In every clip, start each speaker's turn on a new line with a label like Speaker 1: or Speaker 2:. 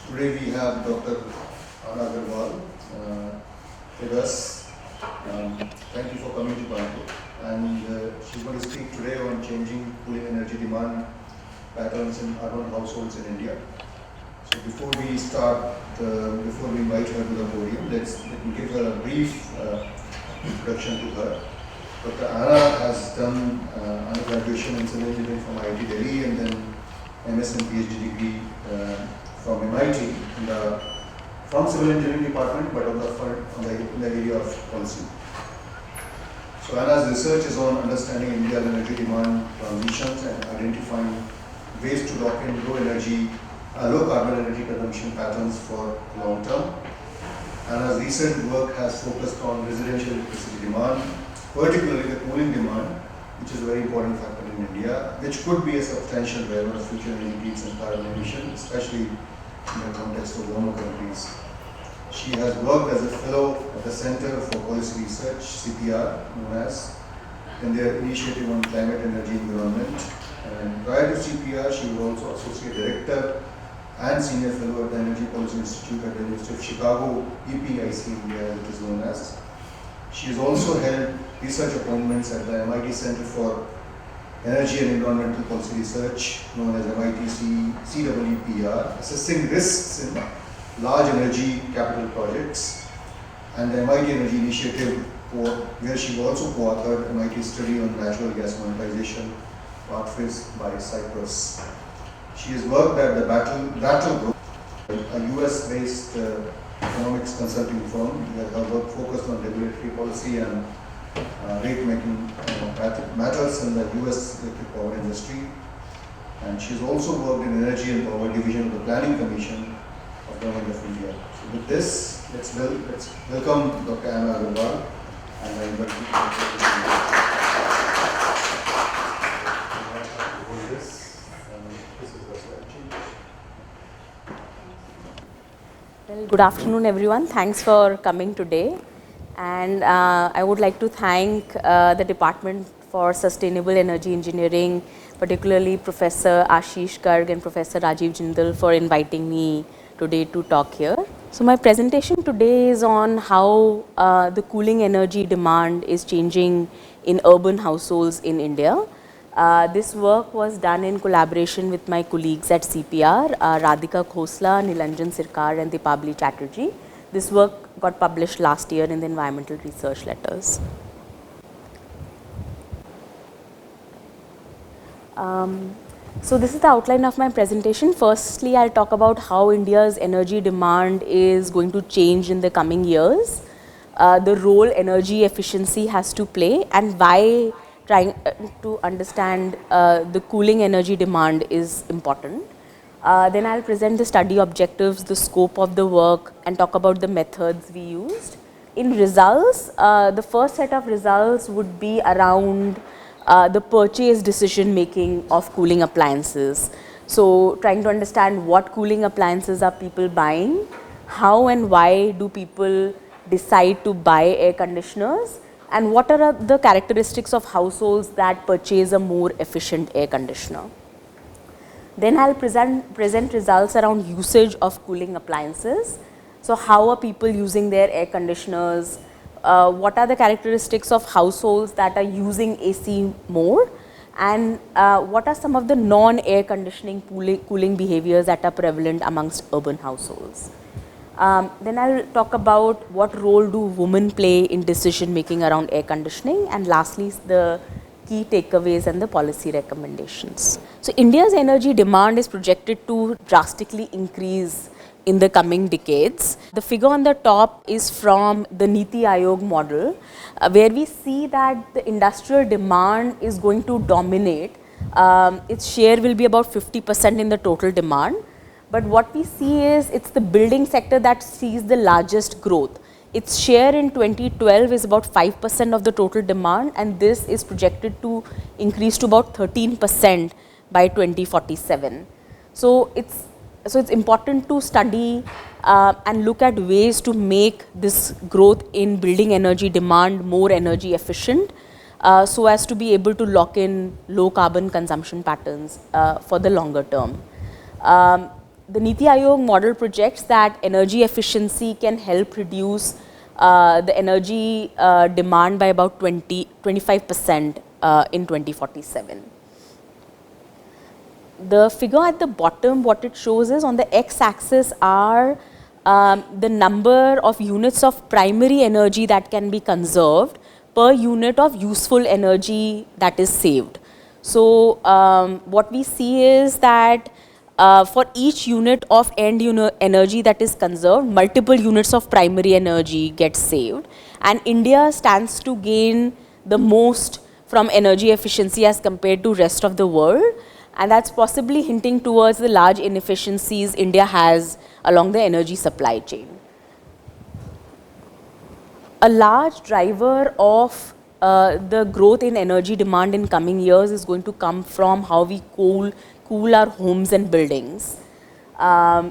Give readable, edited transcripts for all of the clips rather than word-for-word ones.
Speaker 1: Today we have Dr. Agarwal with us. Thank you for coming to Kanpur. And she's going to speak today on changing cooling energy demand patterns in urban households in India. So before we start, before we invite her to the podium, let me give her a brief introduction to her. Dr. Anna has done undergraduation in civil engineering from IIT Delhi and then MS and PhD degree from MIT from civil engineering department, but in the area of policy. So Anna's research is on understanding India's energy demand transitions and identifying ways to lock in low carbon energy consumption patterns for long term. Anna's recent work has focused on residential electricity demand, particularly the cooling demand, which is a very important factor in India, which could be a substantial driver of future energy needs and carbon emissions, especially in the context of warmer countries. She has worked as a fellow at the Center for Policy Research, CPR, known as, in their initiative on climate, energy, environment. And prior to CPR, she was also Associate Director and Senior Fellow at the Energy Policy Institute at the University of Chicago, EPIC India, as it is known as. She has also held research appointments at the MIT Center for Energy and Environmental Policy Research, known as MIT CKCEPCS, assessing risks in large energy capital projects, and the MIT Energy Initiative, where she also co-authored MIT study on natural gas monetization, pathways by Cyprus. She has worked at the Battle Group, a US-based economics consulting firm. Her work focused on regulatory policy and rate-making matters in the US electric power industry. And she has also worked in Energy and Power Division of the Planning Commission of Government of India. So with this, let's welcome Dr. Anna Agarwal, and I invite you to
Speaker 2: Well, good afternoon, everyone. Thanks for coming today. And I would like to thank the Department for Sustainable Energy Engineering, particularly Professor Ashish Garg and Professor Rajiv Jindal, for inviting me today to talk here. So my presentation today is on how the cooling energy demand is changing in urban households in India. This work was done in collaboration with my colleagues at CPR, Radhika Khosla, Nilanjan Sirkar and Dipabli Chatterjee. This work got published last year in the Environmental Research Letters. So this is the outline of my presentation. Firstly, I'll talk about how India's energy demand is going to change in the coming years, the role energy efficiency has to play, and why trying to understand the cooling energy demand is important. Then I'll present the study objectives, the scope of the work, and talk about the methods we used. In results, the first set of results would be around the purchase decision making of cooling appliances. So trying to understand what cooling appliances are people buying, how and why do people decide to buy air conditioners, and what are the characteristics of households that purchase a more efficient air conditioner. Then I'll present results around usage of cooling appliances. So how are people using their air conditioners? What are the characteristics of households that are using AC more? And what are some of the non-air conditioning cooling behaviors that are prevalent amongst urban households? Then I'll talk about what role do women play in decision making around air conditioning, and lastly the key takeaways and the policy recommendations. So India's energy demand is projected to drastically increase in the coming decades. The figure on the top is from the Niti Aayog model, where we see that the industrial demand is going to dominate. Its share will be about 50% in the total demand. But what we see is it's the building sector that sees the largest growth. Its share in 2012 is about 5% of the total demand, and this is projected to increase to about 13% by 2047. So it's important to study and look at ways to make this growth in building energy demand more energy efficient, so as to be able to lock in low carbon consumption patterns for the longer term. the Niti Aayog model projects that energy efficiency can help reduce the energy demand by about 25% in 2047. The figure at the bottom, what it shows is on the x-axis are the number of units of primary energy that can be conserved per unit of useful energy that is saved. So what we see is that for each unit of end energy that is conserved, multiple units of primary energy get saved, and India stands to gain the most from energy efficiency as compared to rest of the world, and that's possibly hinting towards the large inefficiencies India has along the energy supply chain. A large driver of the growth in energy demand in coming years is going to come from how we cool our homes and buildings.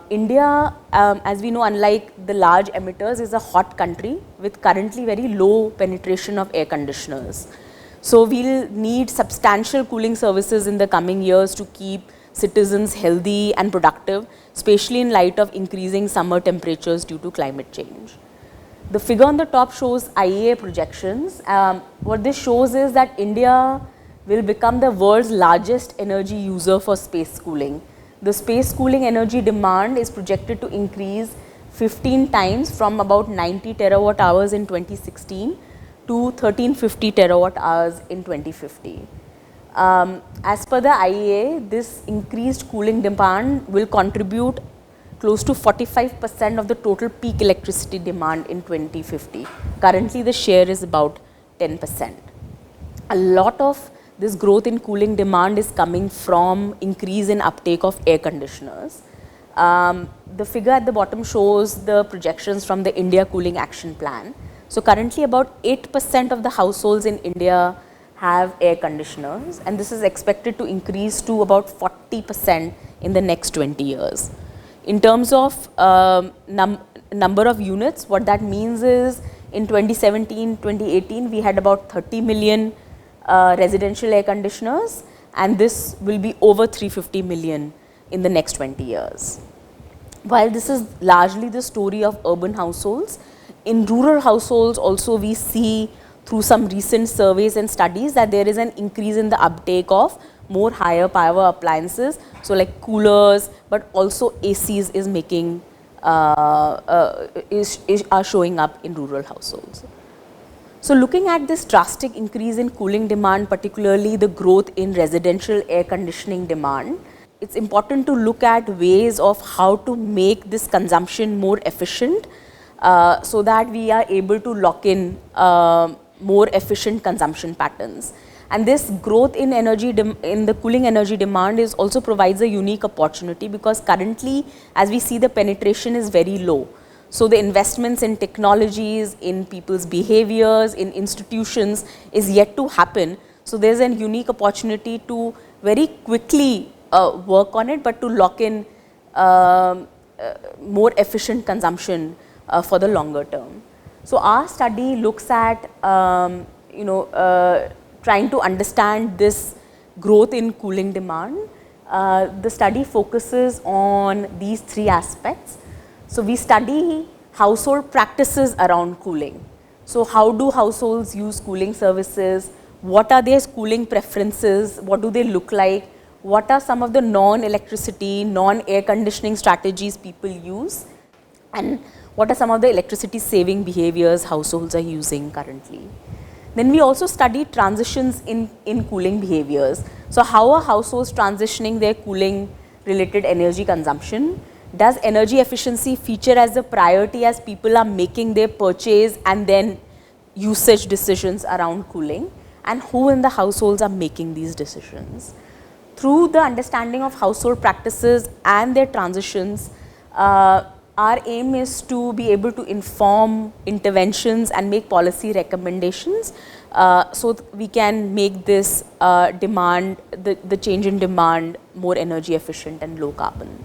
Speaker 2: India, as we know, unlike the large emitters, is a hot country with currently very low penetration of air conditioners. So we'll need substantial cooling services in the coming years to keep citizens healthy and productive, especially in light of increasing summer temperatures due to climate change. The figure on the top shows IEA projections. What this shows is that India will become the world's largest energy user for space cooling. The space cooling energy demand is projected to increase 15 times from about 90 terawatt hours in 2016 to 1350 terawatt hours in 2050. As per the IEA, this increased cooling demand will contribute close to 45% of the total peak electricity demand in 2050. Currently, the share is about 10%. A lot of this growth in cooling demand is coming from increase in uptake of air conditioners. The figure at the bottom shows the projections from the India Cooling Action Plan. So currently about 8% of the households in India have air conditioners, and this is expected to increase to about 40% in the next 20 years. In terms of number of units, what that means is in 2017, 2018, we had about 30 million residential air conditioners, and this will be over 350 million in the next 20 years. While this is largely the story of urban households, in rural households also we see through some recent surveys and studies that there is an increase in the uptake of more higher power appliances, so like coolers, but also ACs is making are showing up in rural households. So looking at this drastic increase in cooling demand, particularly the growth in residential air conditioning demand, it's important to look at ways of how to make this consumption more efficient so that we are able to lock in more efficient consumption patterns. And this growth in energy in the cooling energy demand is also provides a unique opportunity, because currently, as we see, the penetration is very low. So the investments in technologies, in people's behaviors, in institutions is yet to happen. So there's a unique opportunity to very quickly work on it, but to lock in more efficient consumption for the longer term. So our study looks at trying to understand this growth in cooling demand. The study focuses on these three aspects. So we study household practices around cooling. So how do households use cooling services? What are their cooling preferences? What do they look like? What are some of the non-electricity, non-air conditioning strategies people use? And what are some of the electricity saving behaviors households are using currently? Then we also study transitions in cooling behaviors. So how are households transitioning their cooling related energy consumption? Does energy efficiency feature as a priority as people are making their purchase and then usage decisions around cooling? And who in the households are making these decisions? Through the understanding of household practices and their transitions, our aim is to be able to inform interventions and make policy recommendations so we can make this demand, the change in demand, more energy efficient and low carbon.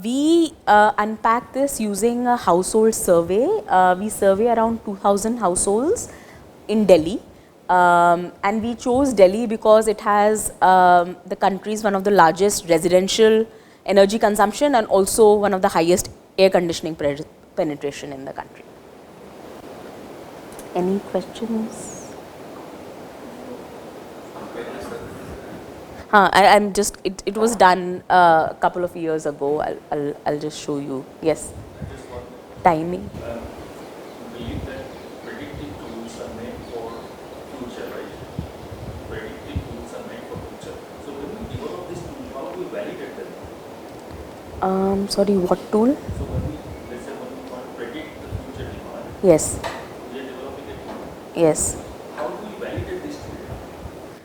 Speaker 2: We unpack this using a household survey. We survey around 2000 households in Delhi. And we chose Delhi because it has the country's one of the largest residential energy consumption and also one of the highest air conditioning penetration in the country. Any questions? I'm just, it was done a couple of years ago. I'll just show you. Yes. Timing.
Speaker 3: Believe that predictive tools are made for future, right? Predictive tools are made for future. So when we develop this tool, how do we validate them?
Speaker 2: Sorry, what tool?
Speaker 3: So when we, let's say when we want to predict the future demand,
Speaker 2: Yes.
Speaker 3: we are developing a tool.
Speaker 2: Yes.
Speaker 3: How do we validate this tool?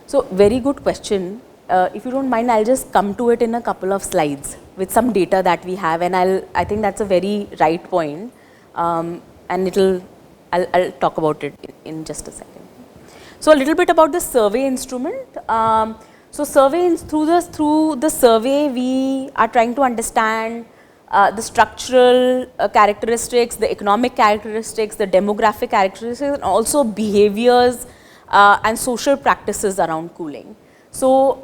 Speaker 2: So very good question. If you don't mind, I'll just come to it in a couple of slides with some data that we have, and I think that's a very right point, and I'll talk about it in just a second. So a little bit about the survey instrument. So through the survey, we are trying to understand the structural characteristics, the economic characteristics, the demographic characteristics, and also behaviors and social practices around cooling. So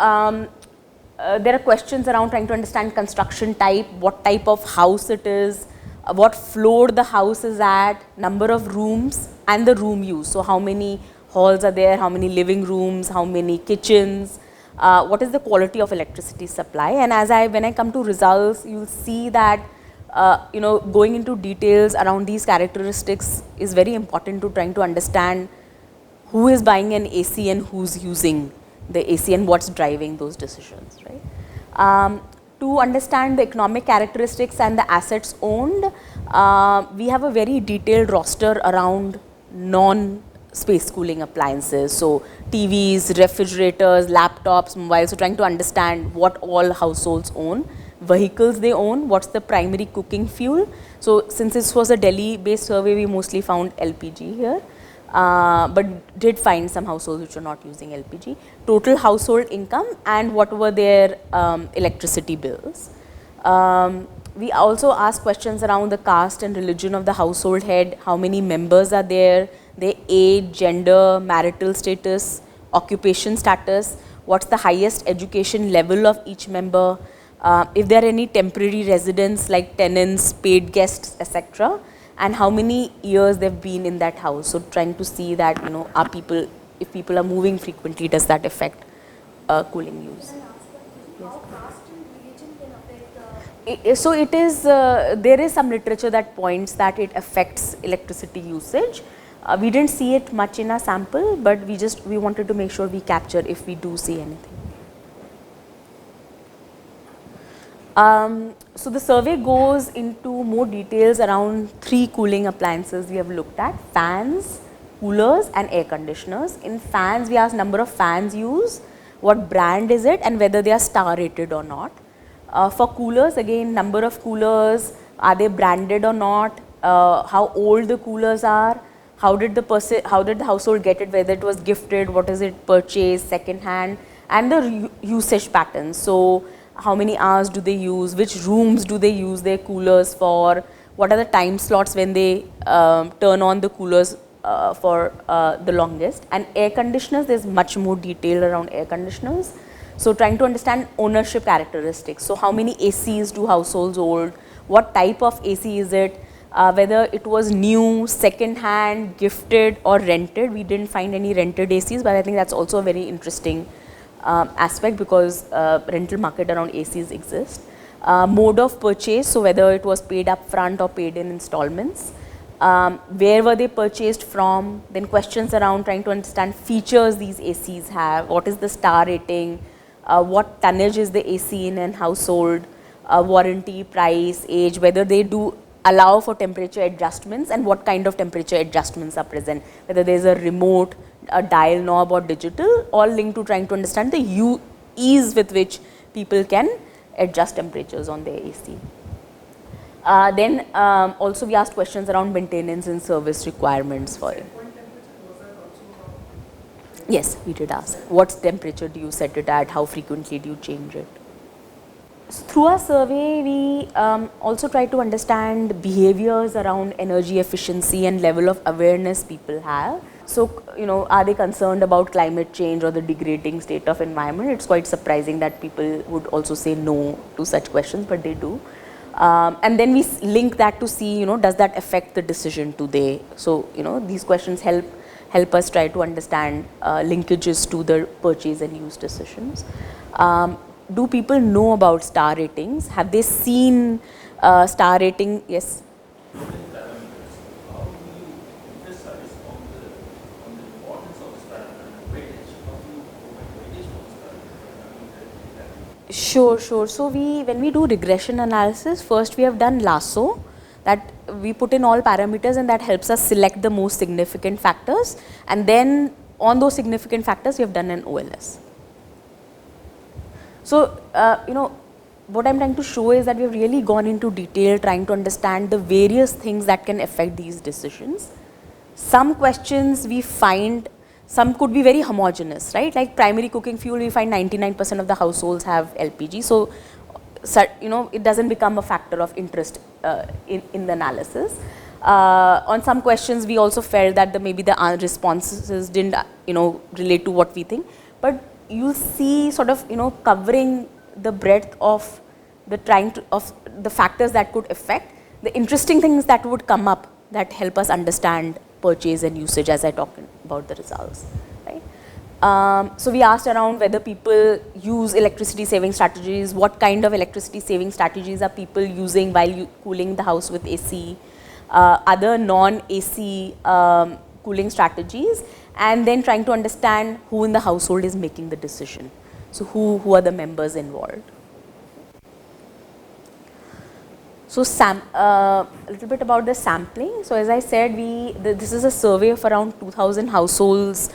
Speaker 2: there are questions around trying to understand construction type, what type of house it is, what floor the house is at, number of rooms and the room use. So how many halls are there, how many living rooms, how many kitchens, what is the quality of electricity supply. And when I come to results, you'll see that going into details around these characteristics is very important to trying to understand who is buying an AC and who's using the AC and what's driving those decisions, right? To understand the economic characteristics and the assets owned, we have a very detailed roster around non-space cooling appliances. So TVs, refrigerators, laptops, mobiles, so trying to understand what all households own, vehicles they own, what's the primary cooking fuel. So since this was a Delhi-based survey, we mostly found LPG here. But did find some households which are not using LPG, total household income and what were their electricity bills. We also asked questions around the caste and religion of the household head, how many members are there, their age, gender, marital status, occupation status, what's the highest education level of each member, if there are any temporary residents like tenants, paid guests, etc. and how many years they've been in that house. So trying to see that, if people are moving frequently, does that affect cooling use?
Speaker 4: How caste and religion can affect
Speaker 2: So it is, there is some literature that points that it affects electricity usage. We didn't see it much in our sample, but we wanted to make sure we capture if we do see anything. So the survey goes into more details around 3 cooling appliances we have looked at: fans, coolers and air conditioners. In fans, we asked number of fans used, what brand is it and whether they are star rated or not. For coolers, again, number of coolers, are they branded or not, how old the coolers are, how did the household get it, whether it was gifted, what is it purchased, second hand, and the usage patterns. So how many hours do they use, which rooms do they use their coolers for, what are the time slots when they turn on the coolers for the longest. And air conditioners, there's much more detail around air conditioners. So trying to understand ownership characteristics. So how many ACs do households hold, what type of AC is it, whether it was new, second hand, gifted or rented. We didn't find any rented ACs, but I think that's also a very interesting aspect because rental market around ACs exist. Mode of purchase, so whether it was paid up front or paid in installments. Where were they purchased from? Then questions around trying to understand features these ACs have, what is the star rating, what tonnage is the AC in an household, warranty, price, age, whether they do allow for temperature adjustments and what kind of temperature adjustments are present, whether there is a remote, a dial knob or digital, all linked to trying to understand the ease with which people can adjust temperatures on their AC. Then also we asked questions around maintenance and service requirements for it. Yes, we did ask. What temperature do you set it at? How frequently do you change it? Through our survey, we also try to understand behaviors around energy efficiency and level of awareness people have. So, are they concerned about climate change or the degrading state of environment? It's quite surprising that people would also say no to such questions, but they do. And then we link that to see, does that affect the decision today? So, these questions help us try to understand linkages to the purchase and use decisions. Do people know about star ratings? Have they seen star rating? Yes.
Speaker 3: How do you emphasize on the importance of this parameter and weightage? How do you provide weightage for this parameter?
Speaker 2: Sure. So when we do regression analysis, first we have done lasso, that we put in all parameters and that helps us select the most significant factors, and then on those significant factors we have done an OLS. So, what I'm trying to show is that we've really gone into detail trying to understand the various things that can affect these decisions. Some questions we find, some could be very homogeneous, right? Like primary cooking fuel, we find 99% of the households have LPG. So, it doesn't become a factor of interest in the analysis. On some questions, we also felt that maybe the responses didn't, relate to what we think. But you'll see sort of, covering the breadth of the factors that could affect, the interesting things that would come up that help us understand purchase and usage as I talk about the results, right? So we asked around whether people use electricity saving strategies, what kind of electricity saving strategies are people using while cooling the house with AC, other non-AC cooling strategies, and then trying to understand who in the household is making the decision. So who are the members involved. So a little bit about the sampling. So as I said, this is a survey of around 2,000 households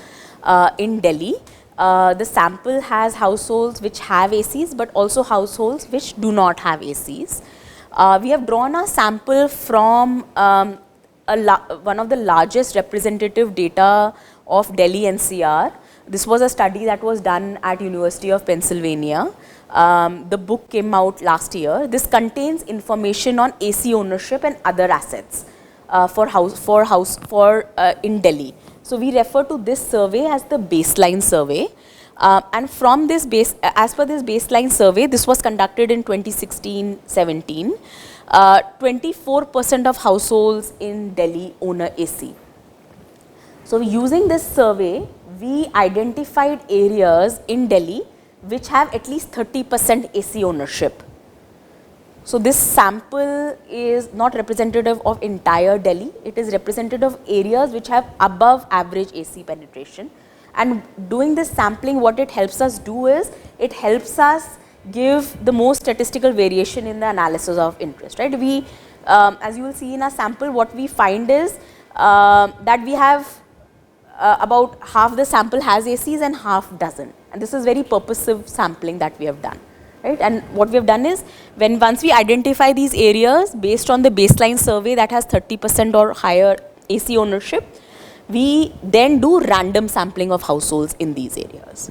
Speaker 2: in Delhi. The sample has households which have ACs, but also households which do not have ACs. We have drawn a sample from one of the largest representative data of Delhi NCR. This was a study that was done at University of Pennsylvania. The book came out last year. This contains information on AC ownership and other assets in Delhi. So we refer to this survey as the baseline survey. And from this as per this baseline survey, this was conducted in 2016-17. 24% of households in Delhi own a AC. So using this survey, we identified areas in Delhi which have at least 30% AC ownership. So this sample is not representative of entire Delhi, it is representative of areas which have above average AC penetration. And doing this sampling, what it helps us do is, it helps us give the most statistical variation in the analysis of interest, right? We, as you will see in our sample, what we find is that we have about half the sample has ACs and half doesn't. And this is very purposive sampling that we have done, right? And what we have done is, once we identify these areas based on the baseline survey that has 30% or higher AC ownership, we then do random sampling of households in these areas.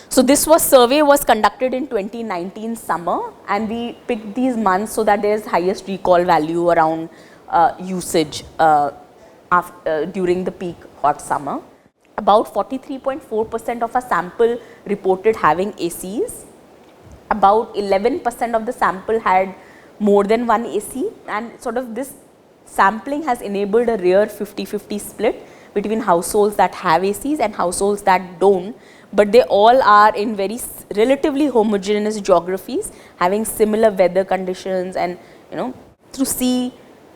Speaker 2: So this survey was conducted in 2019 summer, and we picked these months so that there is highest recall value around usage during the peak hot summer. About 43.4% of our sample reported having ACs. About 11% of the sample had more than one AC, and sort of this sampling has enabled a rare 50-50 split between households that have ACs and households that don't, but they all are in very relatively homogeneous geographies, having similar weather conditions, and to see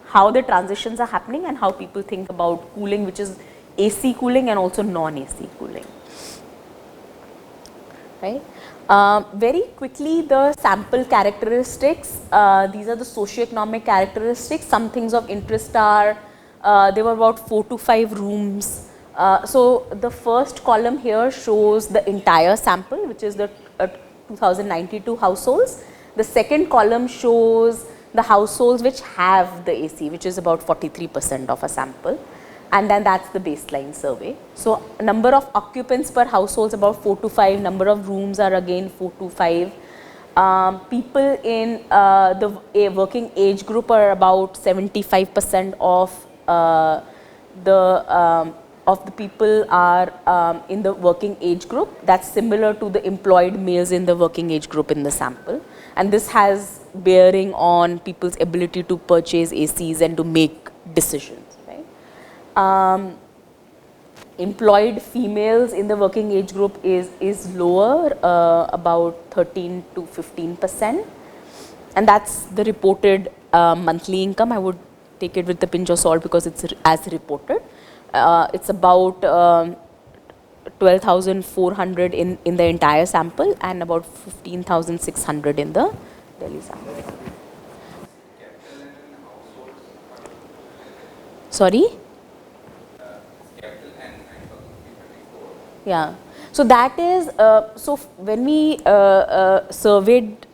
Speaker 2: how the transitions are happening and how people think about cooling, which is AC cooling and also non-AC cooling, right? Very quickly, the sample characteristics, these are the socioeconomic characteristics. Some things of interest are, there were about 4 to 5 rooms. So the first column here shows the entire sample, which is the 2092 households. The second column shows the households which have the AC, which is about 43% of a sample. And then that's the baseline survey. So number of occupants per household is about 4 to 5, number of rooms are again 4 to 5. People in the working age group are about 75% of the people are in the working age group. That's similar to the employed males in the working age group in the sample, and this has bearing on people's ability to purchase ACs and to make decisions, right? Employed females in the working age group is lower, about 13 to 15%, and that's the reported monthly income. I would take it with a pinch of salt because it's as reported. It's about 12,400 in the entire sample and about 15,600 in the Delhi sample. Sorry? Yeah. So that is, so when we surveyed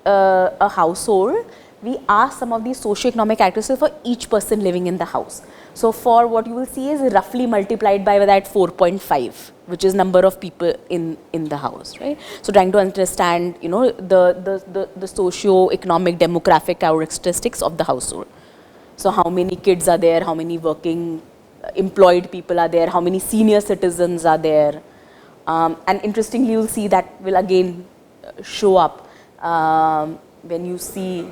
Speaker 2: a household, we asked some of these socioeconomic characteristics for each person living in the house. So for what you will see is roughly multiplied by that 4.5, which is number of people in the house, right? So trying to understand, you know, the socio-economic demographic characteristics of the household. So how many kids are there, how many working employed people are there, how many senior citizens are there, and interestingly you'll see that will again show up when you see.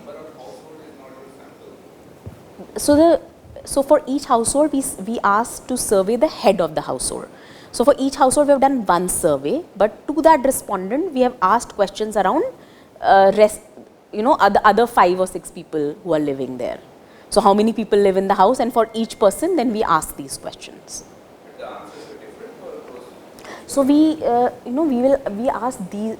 Speaker 2: So for each household we asked to survey the head of the household. So for each household we have done one survey, but to that respondent we have asked questions around other 5 or 6 people who are living there. So how many people live in the house, and for each person then we ask these questions.
Speaker 5: The answers are different for those.
Speaker 2: So we ask these,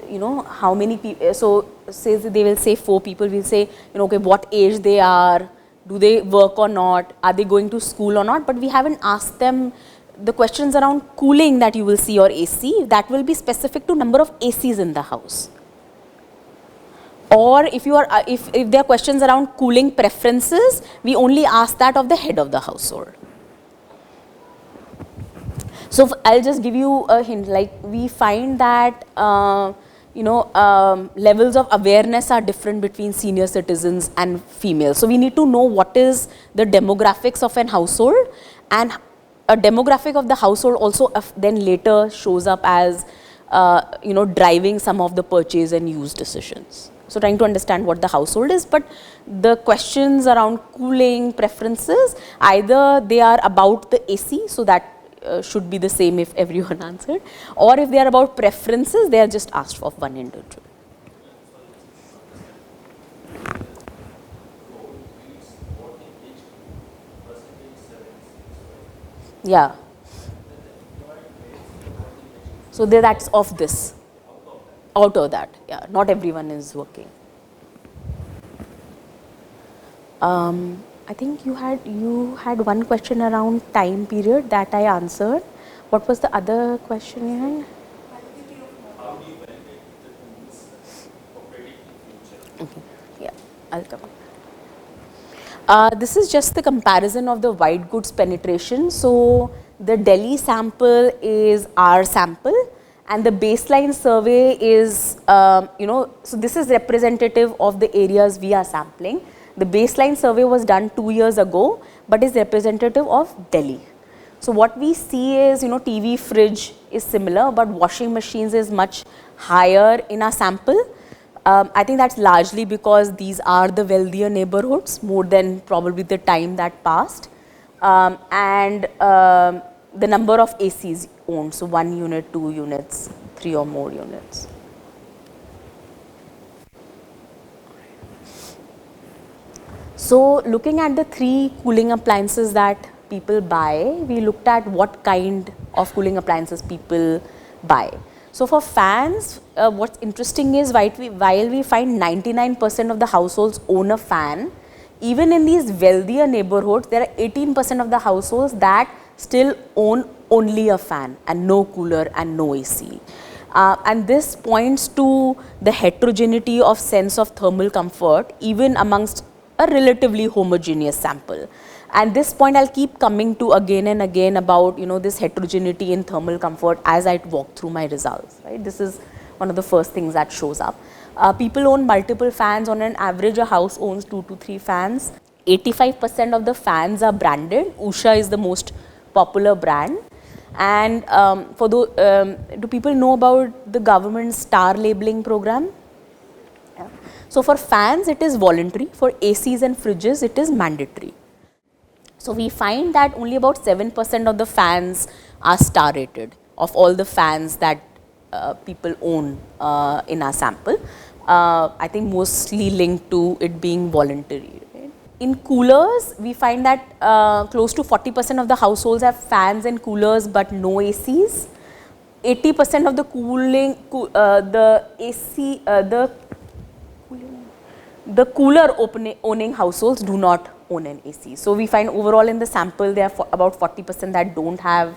Speaker 2: how many people. So says they will say 4 people. We'll say, okay, what age they are, do they work or not, are they going to school or not. But we haven't asked them the questions around cooling that you will see, or AC. That will be specific to number of ACs in the house. Or if there are questions around cooling preferences, we only ask that of the head of the household. So I'll just give you a hint. Like we find that levels of awareness are different between senior citizens and females. So we need to know what is the demographics of an household, and a demographic of the household also then later shows up as driving some of the purchase and use decisions. So trying to understand what the household is, but the questions around cooling preferences, either they are about the AC, so that should be the same if everyone answered, or if they are about preferences, they are just asked for one individual. Yeah. So that's of this. Out of that, yeah, not everyone is working. I think you had one question around time period that I answered. What was the other question you had?
Speaker 3: How do you validate the tools for predicting future?
Speaker 2: Okay, yeah, I'll come. This is just the comparison of the white goods penetration. So the Delhi sample is our sample, and the baseline survey is, so this is representative of the areas we are sampling. The baseline survey was done 2 years ago, but is representative of Delhi. So what we see is, TV, fridge is similar, but washing machines is much higher in our sample. I think that's largely because these are the wealthier neighborhoods, more than probably the time that passed. And the number of ACs owned, so 1 unit, 2 units, 3 or more units. So looking at the 3 cooling appliances that people buy, we looked at what kind of cooling appliances people buy. So for fans, what's interesting is while we find 99% of the households own a fan, even in these wealthier neighborhoods, there are 18% of the households that still own only a fan and no cooler and no AC. And this points to the heterogeneity of sense of thermal comfort even amongst a relatively homogeneous sample. And this point I'll keep coming to again and again about this heterogeneity in thermal comfort as I walk through my results. Right? This is one of the first things that shows up. People own multiple fans. On an average, a house owns 2 to 3 fans. 85% of the fans are branded. Usha is the most popular brand. And do people know about the government star labeling program? Yeah. So for fans, it is voluntary. For ACs and fridges, it is mandatory. So we find that only about 7% of the fans are star rated of all the fans that people own in our sample. I think mostly linked to it being voluntary. Right? In coolers, we find that close to 40% of the households have fans and coolers but no ACs. 80% of the the cooler owning households do not own an AC. So we find overall in the sample there are about 40% that don't have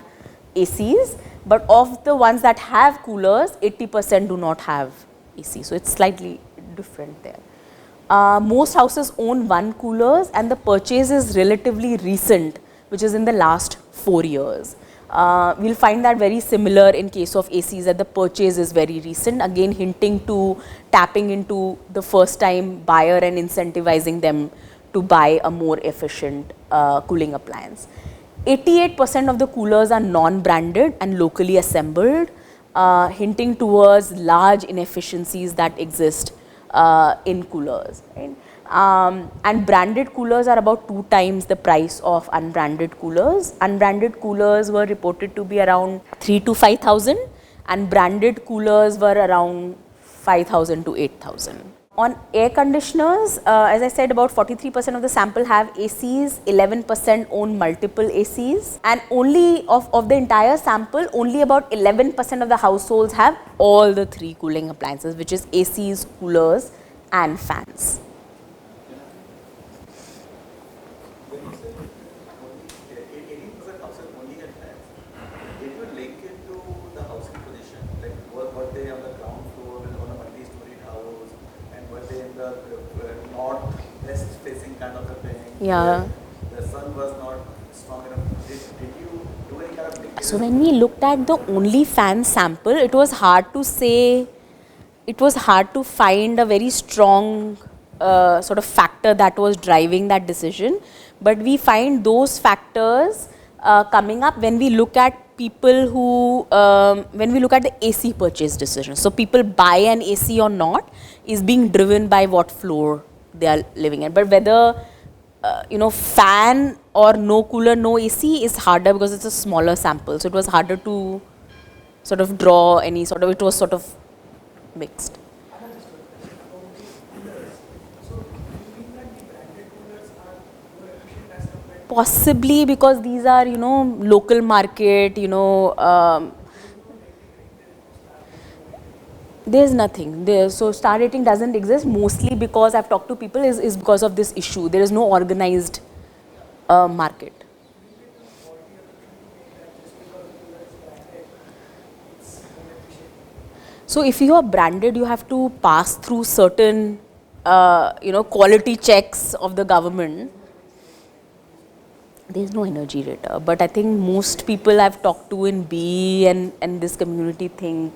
Speaker 2: ACs, but of the ones that have coolers, 80% do not have AC. So it's slightly different there. Most houses own one coolers and the purchase is relatively recent, which is in the last 4 years. We'll find that very similar in case of ACs, that the purchase is very recent, again hinting to tapping into the first time buyer and incentivizing them to buy a more efficient cooling appliance. 88% of the coolers are non-branded and locally assembled, hinting towards large inefficiencies that exist in coolers. Right? And branded coolers are about 2 times the price of unbranded coolers. Unbranded coolers were reported to be around 3 to 5,000 and branded coolers were around 5,000 to 8,000. On air conditioners, as I said, about 43% of the sample have ACs, 11% own multiple ACs, and only of the entire sample, only about 11% of the households have all the 3 cooling appliances, which is ACs, coolers and fans.
Speaker 5: When you say only 18% houses only had fans, did you link it to the housing position? Like were they on the ground floor on a multi-storied house, and were they in the north-west facing kind of a thing?
Speaker 2: Yeah.
Speaker 5: The sun was not strong enough. Did you do any kind of linkage?
Speaker 2: So when we looked at the only fan sample, it was hard to say, it was hard to find a very strong sort of factor that was driving that decision. But we find those factors coming up when we look at people who, when we look at the AC purchase decision. So people buy an AC or not is being driven by what floor they are living in. But whether fan or no cooler, no AC is harder because it's a smaller sample. So it was harder to sort of draw any sort of, it was sort of mixed. Possibly because these are, local market, there's nothing there. So star rating doesn't exist, mostly because I've talked to people is because of this issue. There is no organized market. So if you are branded, you have to pass through certain, quality checks of the government. There is no energy rater, but I think most people I've talked to in B and this community think.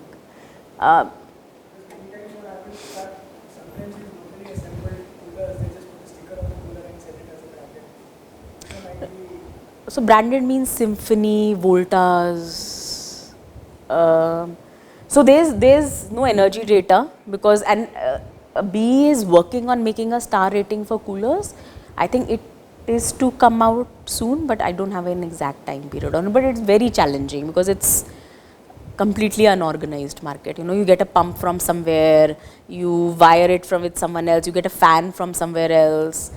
Speaker 2: So branded means Symphony, Voltas. So there's no energy data because B is working on making a star rating for coolers. I think it is to come out soon, but I don't have an exact time period on it. But it's very challenging because it's completely unorganized market. You get a pump from somewhere, you wire it from with someone else, you get a fan from somewhere else.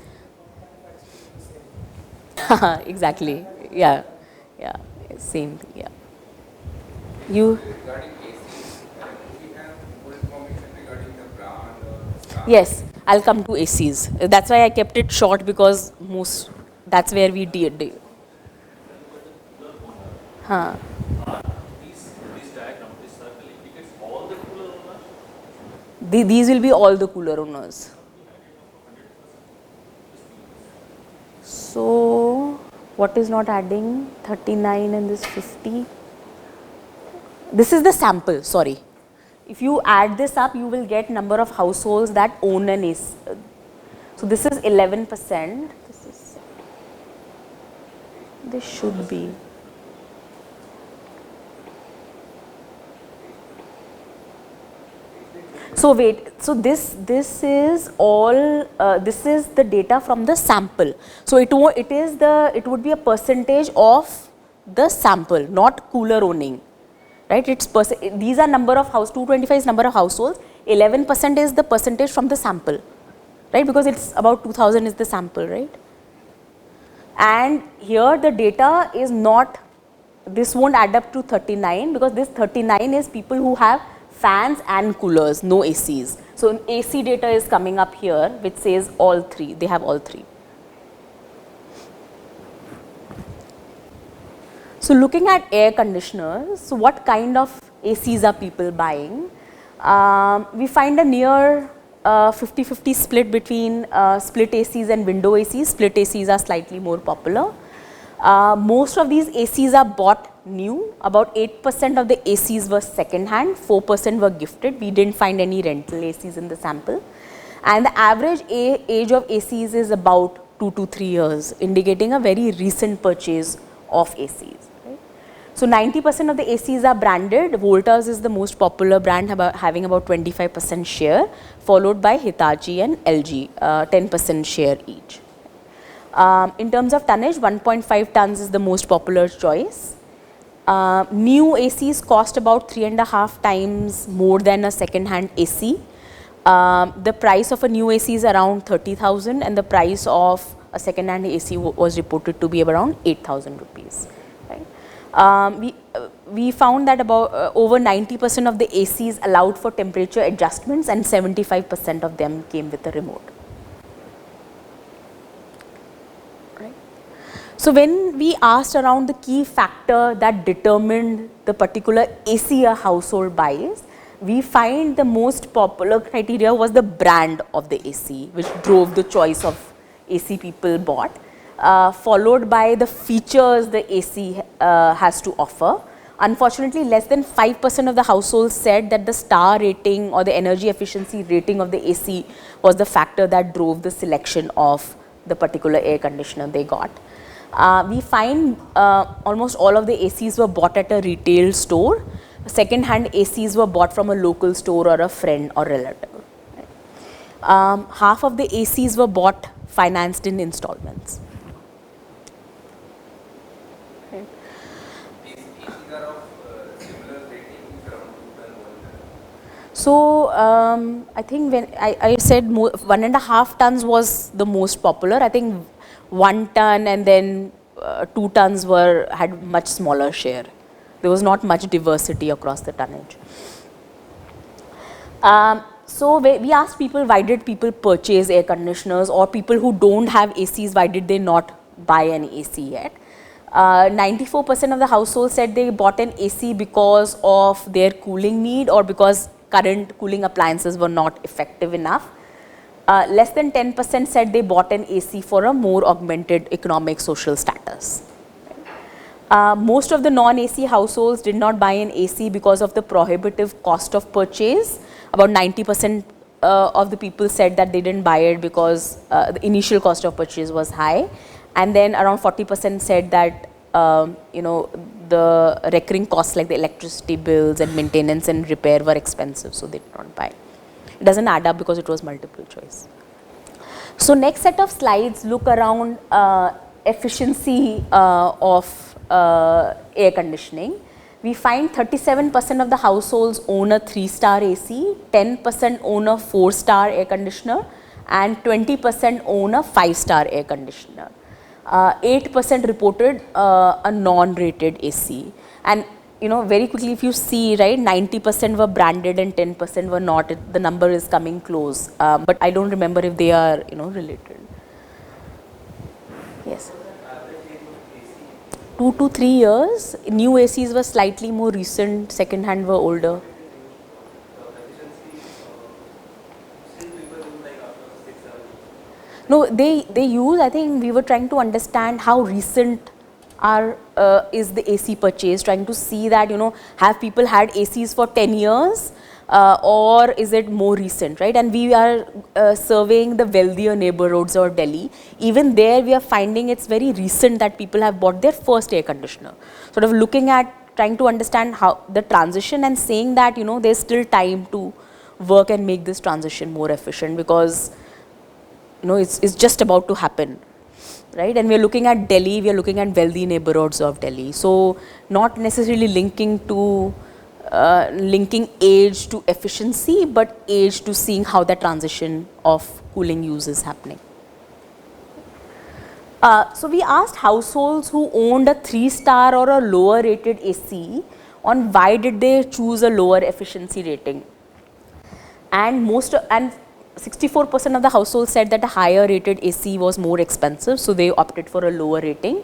Speaker 2: Exactly. Yeah. Same thing. Yeah. You.
Speaker 5: Regarding ACs, do we have more information regarding the brand or star?
Speaker 2: Yes, I'll come to ACs. That's why I kept it short because that's where we did. Huh.
Speaker 3: This diagram, this circle indicates all the cooler owners.
Speaker 2: These will be all the cooler owners. So, what is not adding? 39 and this 50. This is the sample, sorry. If you add this up, you will get number of households that own an AC. So this is 11%. This should be. So wait, so this is all, this is the data from the sample. So it would be a percentage of the sample, not cooler owning, right? These are number of 225 is number of households, 11% is the percentage from the sample, right? Because it's about 2000 is the sample, right? And here the data is not, this won't add up to 39 because this 39 is people who have fans and coolers, no ACs. So AC data is coming up here which says all three, they have all three. So looking at air conditioners, so what kind of ACs are people buying? We find a near 50-50 split between split ACs and window ACs. Split ACs are slightly more popular. Most of these ACs are bought new. About 8% of the ACs were second hand, 4% were gifted. We didn't find any rental ACs in the sample. And the average age of ACs is about 2 to 3 years, indicating a very recent purchase of ACs. Right? So 90% of the ACs are branded. Voltas is the most popular brand, having about 25% share, followed by Hitachi and LG, 10% share each. In terms of tonnage, 1.5 tons is the most popular choice. New ACs cost about 3.5 times more than a second hand AC. The price of a new AC is around 30,000 and the price of a second hand AC was reported to be around 8,000 rupees. Right? We found that about over 90% of the ACs allowed for temperature adjustments and 75% of them came with a remote. So when we asked around the key factor that determined the particular AC a household buys, we find the most popular criteria was the brand of the AC, which drove the choice of AC people bought, followed by the features the AC has to offer. Unfortunately, less than 5% of the households said that the star rating or the energy efficiency rating of the AC was the factor that drove the selection of the particular air conditioner they got. We find almost all of the ACs were bought at a retail store. Second hand ACs were bought from a local store or a friend or relative. Half of the ACs were bought financed in installments. Okay.
Speaker 6: These ACs are of similar ratings around 2 ton, 1 ton.
Speaker 2: So I think when I said 1.5 tons was the most popular. I think 1 ton and then 2 tons had much smaller share. There was not much diversity across the tonnage. So we asked people, why did people purchase air conditioners, or people who don't have ACs, why did they not buy an AC yet? 94% of the households said they bought an AC because of their cooling need or because current cooling appliances were not effective enough. Less than 10% said they bought an AC for a more augmented economic social status. Most of the non-AC households did not buy an AC because of the prohibitive cost of purchase. About 90% of the people said that they didn't buy it because the initial cost of purchase was high, and then around 40% said that the recurring costs like the electricity bills and maintenance and repair were expensive, so they did not buy. It doesn't add up because it was multiple choice. So next set of slides look around efficiency of air conditioning. We find 37% of the households own a 3-star AC, 10% own a 4-star air conditioner, and 20% own a 5-star air conditioner. 8% reported a non-rated AC. And very quickly if you see, right, 90% were branded and 10% were not. The number is coming close, but I don't remember if they are, related. Yes. 2 to 3 years. New ACs were slightly more recent, second hand were older. No, they use, I think we were trying to understand how recent is the AC purchase, trying to see that, have people had ACs for 10 years or is it more recent, right? And we are surveying the wealthier neighborhoods of Delhi. Even there we are finding it's very recent that people have bought their first air conditioner. Sort of looking at trying to understand how the transition and saying that, you know, there's still time to work and make this transition more efficient, because, you know, it's just about to happen, right? And we are looking at Delhi, we are looking at wealthy neighborhoods of Delhi. So not necessarily linking to linking age to efficiency, but age to seeing how the transition of cooling use is happening. So we asked households who owned a 3-star or a lower rated AC on why did they choose a lower efficiency rating. And 64% of the households said that a higher rated AC was more expensive, so they opted for a lower rating.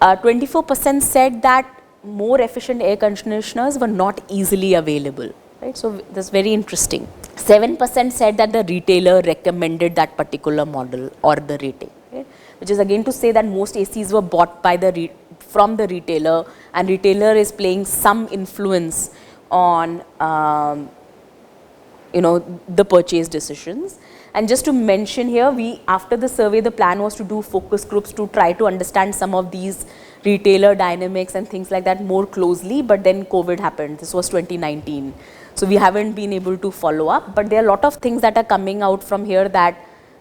Speaker 2: 24% said that more efficient air conditioners were not easily available, right? So that's very interesting. 7% said that the retailer recommended that particular model or the rating, right? Which is again to say that most ACs were bought by from the retailer, and retailer is playing some influence on you know, the purchase decisions. And just to mention here, after the survey, the plan was to do focus groups to try to understand some of these retailer dynamics and things like that more closely, but then COVID happened. This was 2019. So we haven't been able to follow up, but there are a lot of things that are coming out from here that,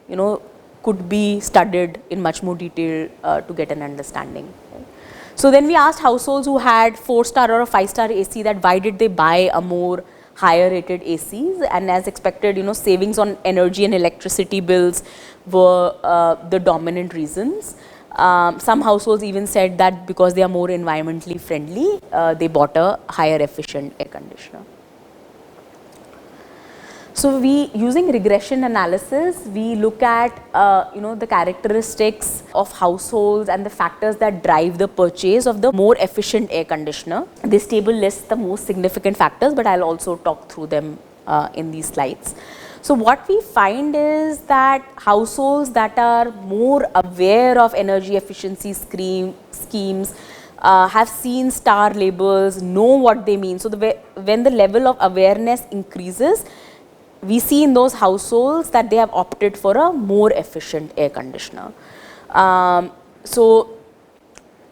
Speaker 2: you know, could be studied in much more detail to get an understanding. Right? So then we asked households who had 4-star or a 5-star AC that why did they buy a more higher rated ACs, and as expected, you know, savings on energy and electricity bills were the dominant reasons. Some households even said that because they are more environmentally friendly, they bought a higher efficient air conditioner. So using regression analysis, we look at you know, the characteristics of households and the factors that drive the purchase of the more efficient air conditioner. This table lists the most significant factors, but I'll also talk through them in these slides. So what we find is that households that are more aware of energy efficiency schemes have seen star labels, know what they mean. So when the level of awareness increases, we see in those households that they have opted for a more efficient air conditioner. So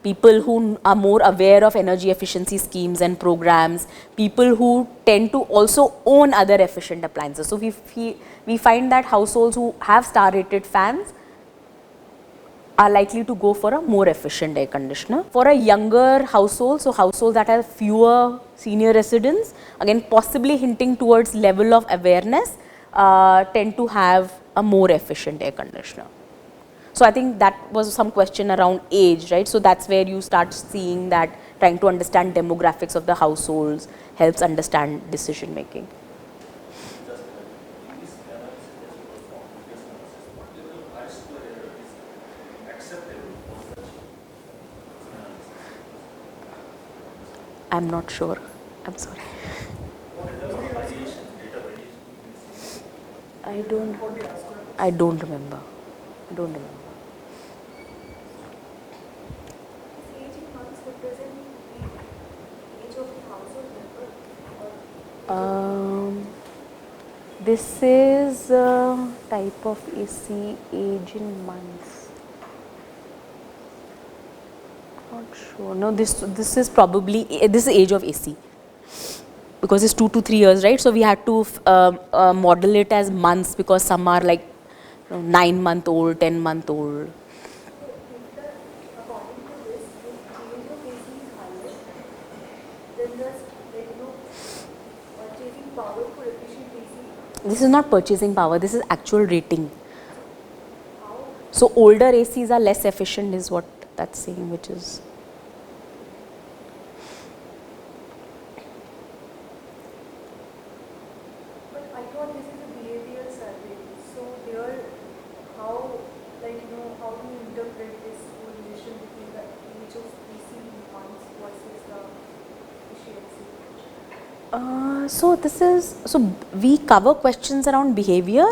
Speaker 2: people who are more aware of energy efficiency schemes and programs, people who tend to also own other efficient appliances. So we find that households who have star rated fans are likely to go for a more efficient air conditioner. For a younger household, so households that have fewer senior residents, again possibly hinting towards level of awareness, tend to have a more efficient air conditioner. So I think that was some question around age, right? So that's where you start seeing that trying to understand demographics of the households helps understand decision making.
Speaker 3: Just in this analysis that you perform, this analysis, what level of R-square error is acceptable for such analysis?
Speaker 2: I'm not sure. I'm sorry.
Speaker 3: What level of variation, data variation you can see?
Speaker 2: I don't remember. I don't remember.
Speaker 4: This age in months represent the age of the household member, or
Speaker 2: This is a type of AC age in months. Not sure. No, this is probably this is age of AC, because it's 2 to 3 years, right? So we had to model it as months, because some are like 9-month-old, 10-month-old.
Speaker 4: according to this, if age of AC is higher, then the purchasing power for efficient AC,
Speaker 2: This is not purchasing power, this is actual rating.
Speaker 4: how
Speaker 2: So older ACs are less efficient is what that's saying, which is.
Speaker 4: But I thought this is a behavioral survey. So here, how, how do you interpret this correlation between the age of PC months versus the efficiency?
Speaker 2: So we cover questions around behavior,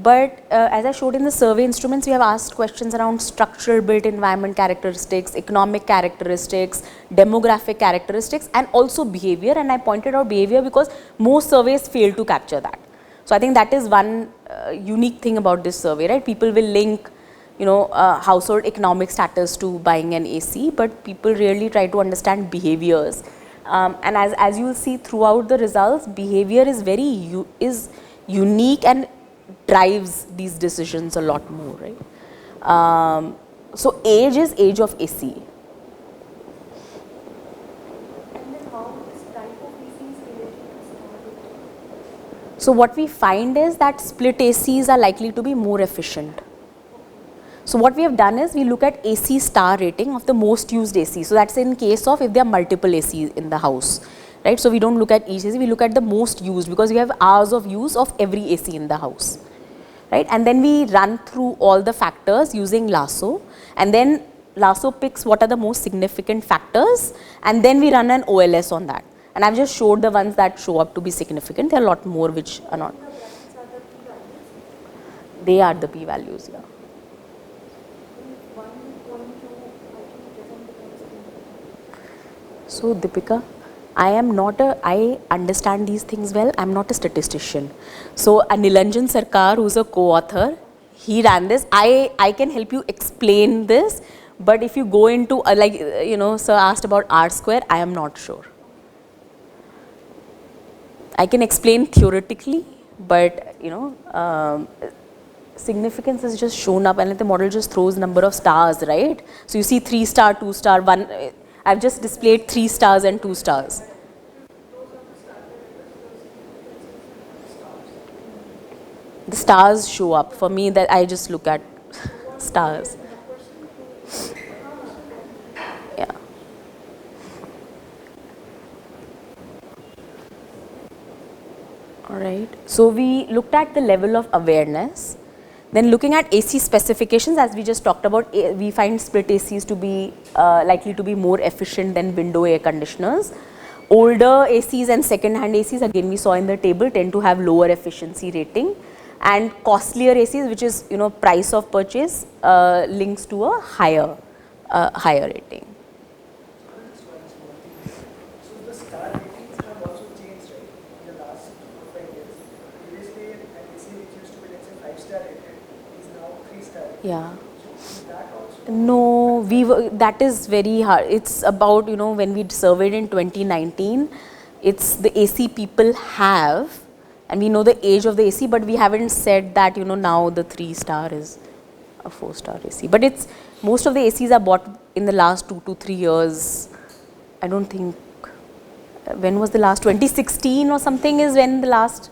Speaker 2: But as I showed in the survey instruments, we have asked questions around structural built environment characteristics, economic characteristics, demographic characteristics, and also behavior. And I pointed out behavior because most surveys fail to capture that. So I think that is one unique thing about this survey, right? People will link, household economic status to buying an AC, but people really try to understand behaviors. And as you will see throughout the results, behavior is very unique and drives these decisions a lot more, right? So age is age of AC.
Speaker 4: And then how this type of AC is related to star rating?
Speaker 2: So what we find is that split ACs are likely to be more efficient. So what we have done is we look at AC star rating of the most used AC. So that's in case of if there are multiple ACs in the house, right? So we don't look at each AC, we look at the most used because we have hours of use of every AC in the house, right? And then we run through all the factors using Lasso, and then Lasso picks what are the most significant factors, and then we run an OLS on that. And I've just showed the ones that show up to be significant. There are a lot more which are not.
Speaker 4: The brackets are the p-values.
Speaker 2: They are the p-values, yeah.
Speaker 4: In 1.2, I think it doesn't become significant.
Speaker 2: So Deepika, I understand these things well. I'm not a statistician. So Nilanjan Sarkar, who's a co-author, he ran this. I can help you explain this, but if you go into sir asked about R square, I am not sure. I can explain theoretically, but significance is just shown up and the model just throws number of stars, right? So you see 3 star, 2 star, 1. I've just displayed 3 stars and 2 stars. The stars show up for me, that I just look at stars. Yeah. All right. So we looked at the level of awareness. Then looking at AC specifications, as we just talked about, we find split ACs to be likely to be more efficient than window air conditioners. Older ACs and second-hand ACs, again we saw in the table, tend to have lower efficiency rating. And costlier ACs, which is price of purchase, links to a higher rating.
Speaker 7: So the star ratings have also changed, right, in the last 4 or 5 years. Previously, an AC which used to be, let's say, 5-star rated is now 3-star rated.
Speaker 2: Yeah.
Speaker 7: So is that also?
Speaker 2: No, that is very hard. It's about, when we surveyed in 2019, it's the AC people have, and we know the age of the AC, but we haven't said that, now the 3-star is a 4-star AC. But it's, most of the ACs are bought in the last 2 to 3 years. I don't think, when was the last, 2016 or something is when the last,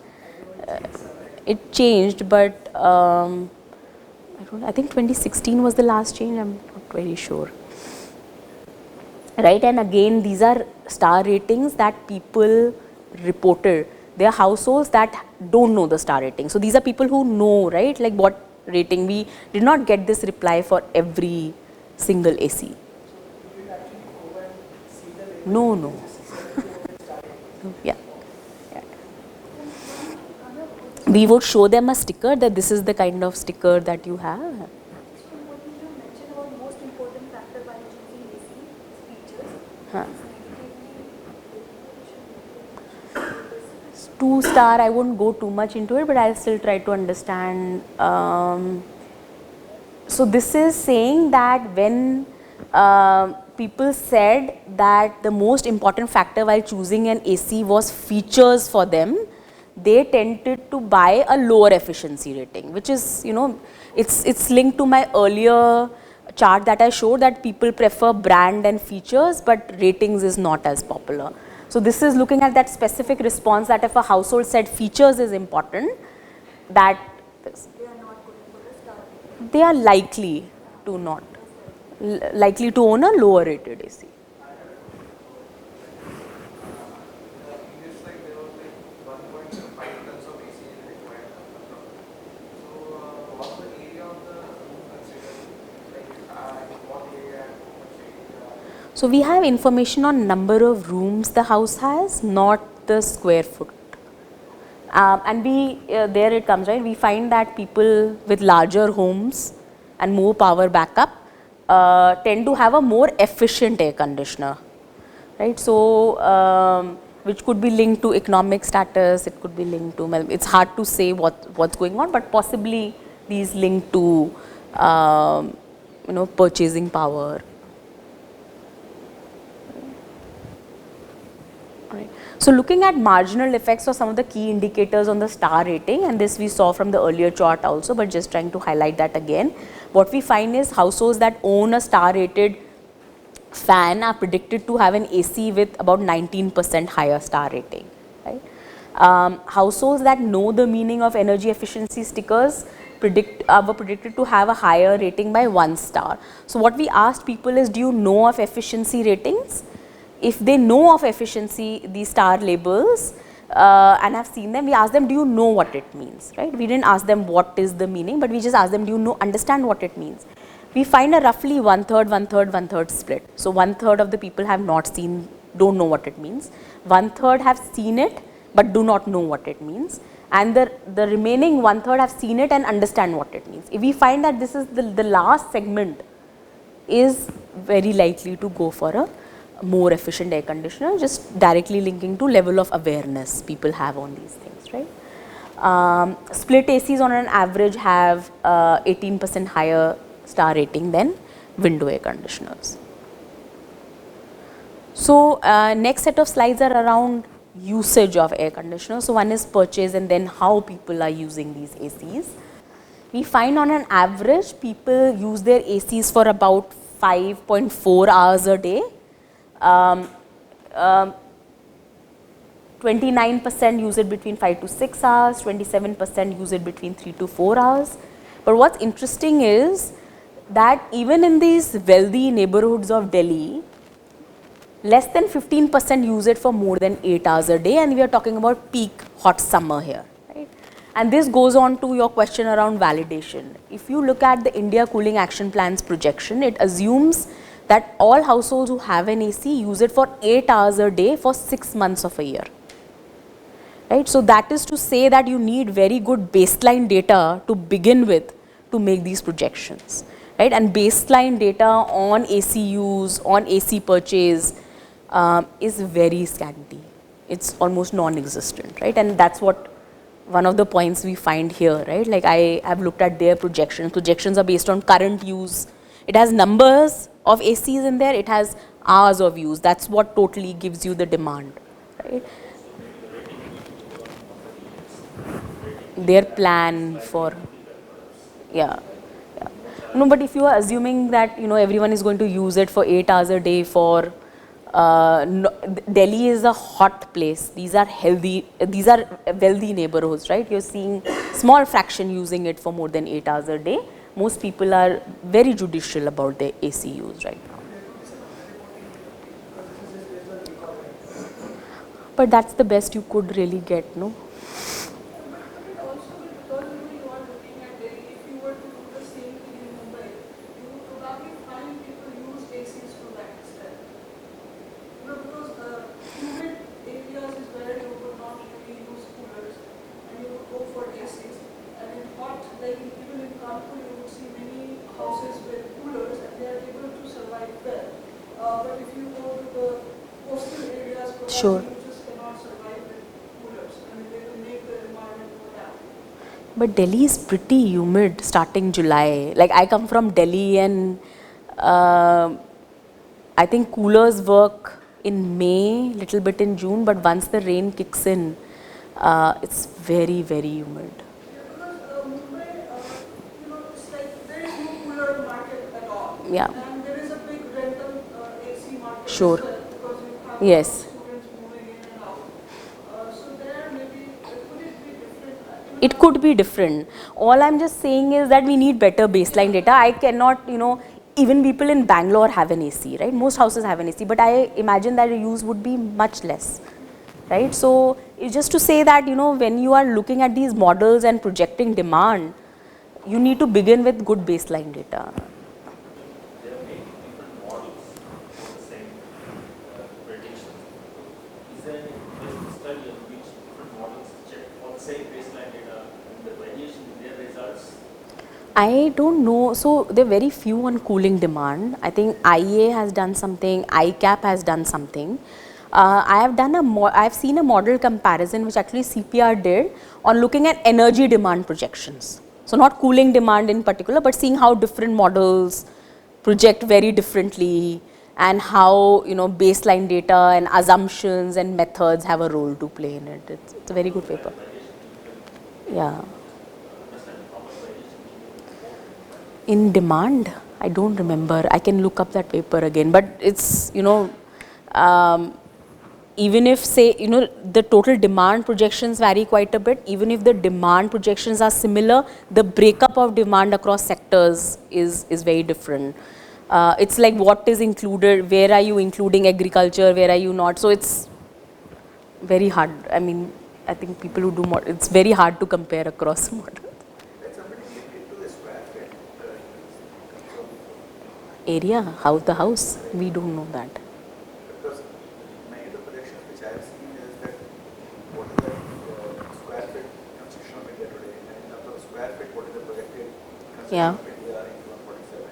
Speaker 2: it changed, but I think 2016 was the last change, I'm not very sure. Right, and again, these are star ratings that people reported. They are households that don't know the star rating. So these are people who know, right, like what rating. We did not get this reply for every single AC.
Speaker 7: So you will actually go and see the rating?
Speaker 2: No. Yeah. We would show them a sticker that this is the kind of sticker that you have.
Speaker 4: So what you have mentioned about most important factor while choosing AC features.
Speaker 2: Huh.
Speaker 4: Is
Speaker 2: 2-star, I wouldn't go too much into it, but I'll still try to understand. So this is saying that when people said that the most important factor while choosing an AC was features for them, they tended to buy a lower efficiency rating, which is, it's linked to my earlier chart that I showed that people prefer brand and features, but ratings is not as popular. So this is looking at that specific response that if a household said features is important, that
Speaker 4: they are not going for the star rating.
Speaker 2: they are likely to not, likely to own a lower rated AC.
Speaker 6: In this slide, there was like 1.5 tons of AC required. So, what's the area of the room considered? Like, what area and how much area?
Speaker 2: So we have information on number of rooms the house has, not the square foot. And there it comes, right? We find that people with larger homes and more power backup tend to have a more efficient air conditioner, right? So, which could be linked to economic status, it could be linked to, well, it's hard to say what's going on, but possibly these linked to, purchasing power. Right. So, looking at marginal effects or some of the key indicators on the star rating, and this we saw from the earlier chart also, but just trying to highlight that again. What we find is households that own a star rated fan are predicted to have an AC with about 19% higher star rating. Right. Households that know the meaning of energy efficiency stickers were predicted to have a higher rating by 1 star. So, what we asked people is, do you know of efficiency ratings? If they know of efficiency, these star labels, and have seen them, we ask them, do you know what it means, right? We didn't ask them what is the meaning, but we just asked them, do you understand what it means? We find a roughly 1/3, 1/3, 1/3 split. So 1/3 of the people have not seen, don't know what it means. 1/3 have seen it, but do not know what it means. And the remaining 1/3 have seen it and understand what it means. If we find that this is the last segment is very likely to go for a more efficient air conditioner, just directly linking to level of awareness people have on these things, right? Split ACs on an average have 18% higher star rating than window air conditioners. So, next set of slides are around usage of air conditioners. So, one is purchase and then how people are using these ACs. We find on an average people use their ACs for about 5.4 hours a day. 29% use it between 5 to 6 hours, 27% use it between 3 to 4 hours. But what's interesting is that even in these wealthy neighborhoods of Delhi, less than 15% use it for more than 8 hours a day, and we are talking about peak hot summer here, right? And this goes on to your question around validation. If you look at the India Cooling Action Plan's projection, it assumes that all households who have an AC use it for 8 hours a day for 6 months of a year, right? So that is to say that you need very good baseline data to begin with to make these projections, right? And baseline data on AC use, on AC purchase is very scanty. It's almost non-existent, right? And that's what one of the points we find here, right? Like I have looked at their projections. Projections are based on current use. It has numbers of ACs in there, it has hours of use. That's what totally gives you the demand, right? Their plan for, yeah. No, but if you are assuming that everyone is going to use it for 8 hours a day for, Delhi is a hot place. These are wealthy neighborhoods, right? You're seeing small fraction using it for more than 8 hours a day. Most people are very judicial about their AC use right now. But that's the best you could really get, no?
Speaker 4: But also because you are looking at Delhi, if you were to do the same thing in Mumbai, you would probably find people use ACs to that extent. Because humid areas is where you would not really use coolers and you would go for ACs. And in hot, like even in Kanpur, you would see many houses with coolers and they are able to survive well. But if you go to the coastal areas, probably
Speaker 2: Sure.
Speaker 4: you just cannot survive with coolers. I mean, they will make the environment go down.
Speaker 2: But Delhi is pretty humid starting July. Like I come from Delhi and I think coolers work in May, little bit in June, but once the rain kicks in, it's very, very humid.
Speaker 4: Yeah, because Mumbai, it's like there is no cooler market at all.
Speaker 2: Yeah.
Speaker 4: And there is a big rental AC market
Speaker 2: Sure.
Speaker 4: as well because you have
Speaker 2: Yes.
Speaker 4: students moving in and out. So there maybe could it be different?
Speaker 2: It could be different. All I'm just saying is that we need better baseline data. I cannot, even people in Bangalore have an AC, right? Most houses have an AC, but I imagine that the use would be much less, right? So it's just to say that, when you are looking at these models and projecting demand, you need to begin with good baseline data.
Speaker 3: There are many different models for the same prediction. Is there any study on which different models check for the
Speaker 2: I don't know. So there are very few on cooling demand. I think IEA has done something, ICAP has done something. I have done I have seen a model comparison which actually CPR did on looking at energy demand projections. So not cooling demand in particular, but seeing how different models project very differently and how baseline data and assumptions and methods have a role to play in it. It's a very good paper. Yeah. In demand, I don't remember. I can look up that paper again, but it's even if say the total demand projections vary quite a bit, even if the demand projections are similar, the breakup of demand across sectors is very different. It's like what is included, where are you including agriculture, where are you not, so it's very hard. I mean, I think people who do it's very hard to compare across models.
Speaker 5: Let somebody link it to the square feet.
Speaker 2: Area, how the house, we don't know that.
Speaker 5: Because many of the projections which I have seen is that what is the square feet construction of India today, and in terms of square feet, what is the projected construction
Speaker 2: Yeah.
Speaker 5: of India in 2047.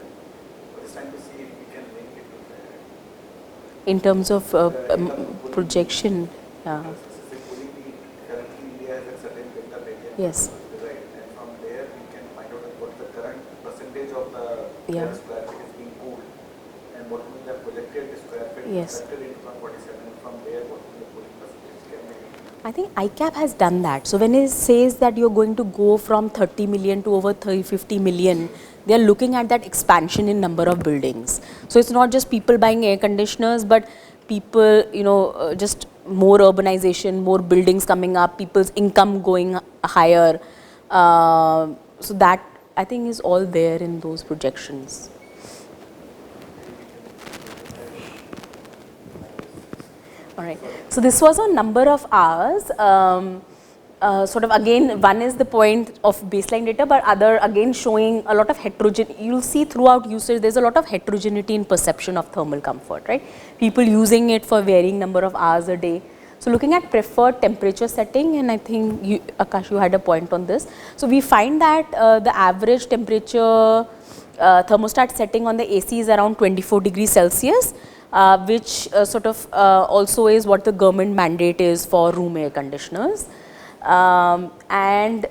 Speaker 5: But it's time to see if we can link it to that.
Speaker 2: In terms of
Speaker 5: Cooling
Speaker 2: projection, yeah.
Speaker 5: Say cooling need, currently India has a certain built-up area.
Speaker 2: Yes.
Speaker 5: Right, and from there we can find out what the current percentage of the
Speaker 2: Yeah.
Speaker 5: square feet is being cooled, and what will be the projected square feet
Speaker 2: Yes.
Speaker 5: factored into 2047. From there, what will the cooling percentage can be?
Speaker 2: I think ICAP has done that. So when it says that you're going to go from 30 million to over 50 million, they are looking at that expansion in number of buildings. So it's not just people buying air conditioners, but people, just more urbanization, more buildings coming up, people's income going higher. So that I think is all there in those projections. All right. So this was on number of hours. Sort of again, one is the point of baseline data, but other again showing a lot of heterogeneity. You'll see throughout usage, there's a lot of heterogeneity in perception of thermal comfort, right? People using it for varying number of hours a day. So looking at preferred temperature setting, and I think Akash, you had a point on this. So we find that the average temperature thermostat setting on the AC is around 24 degrees Celsius. Which sort of also is what the government mandate is for room air conditioners. And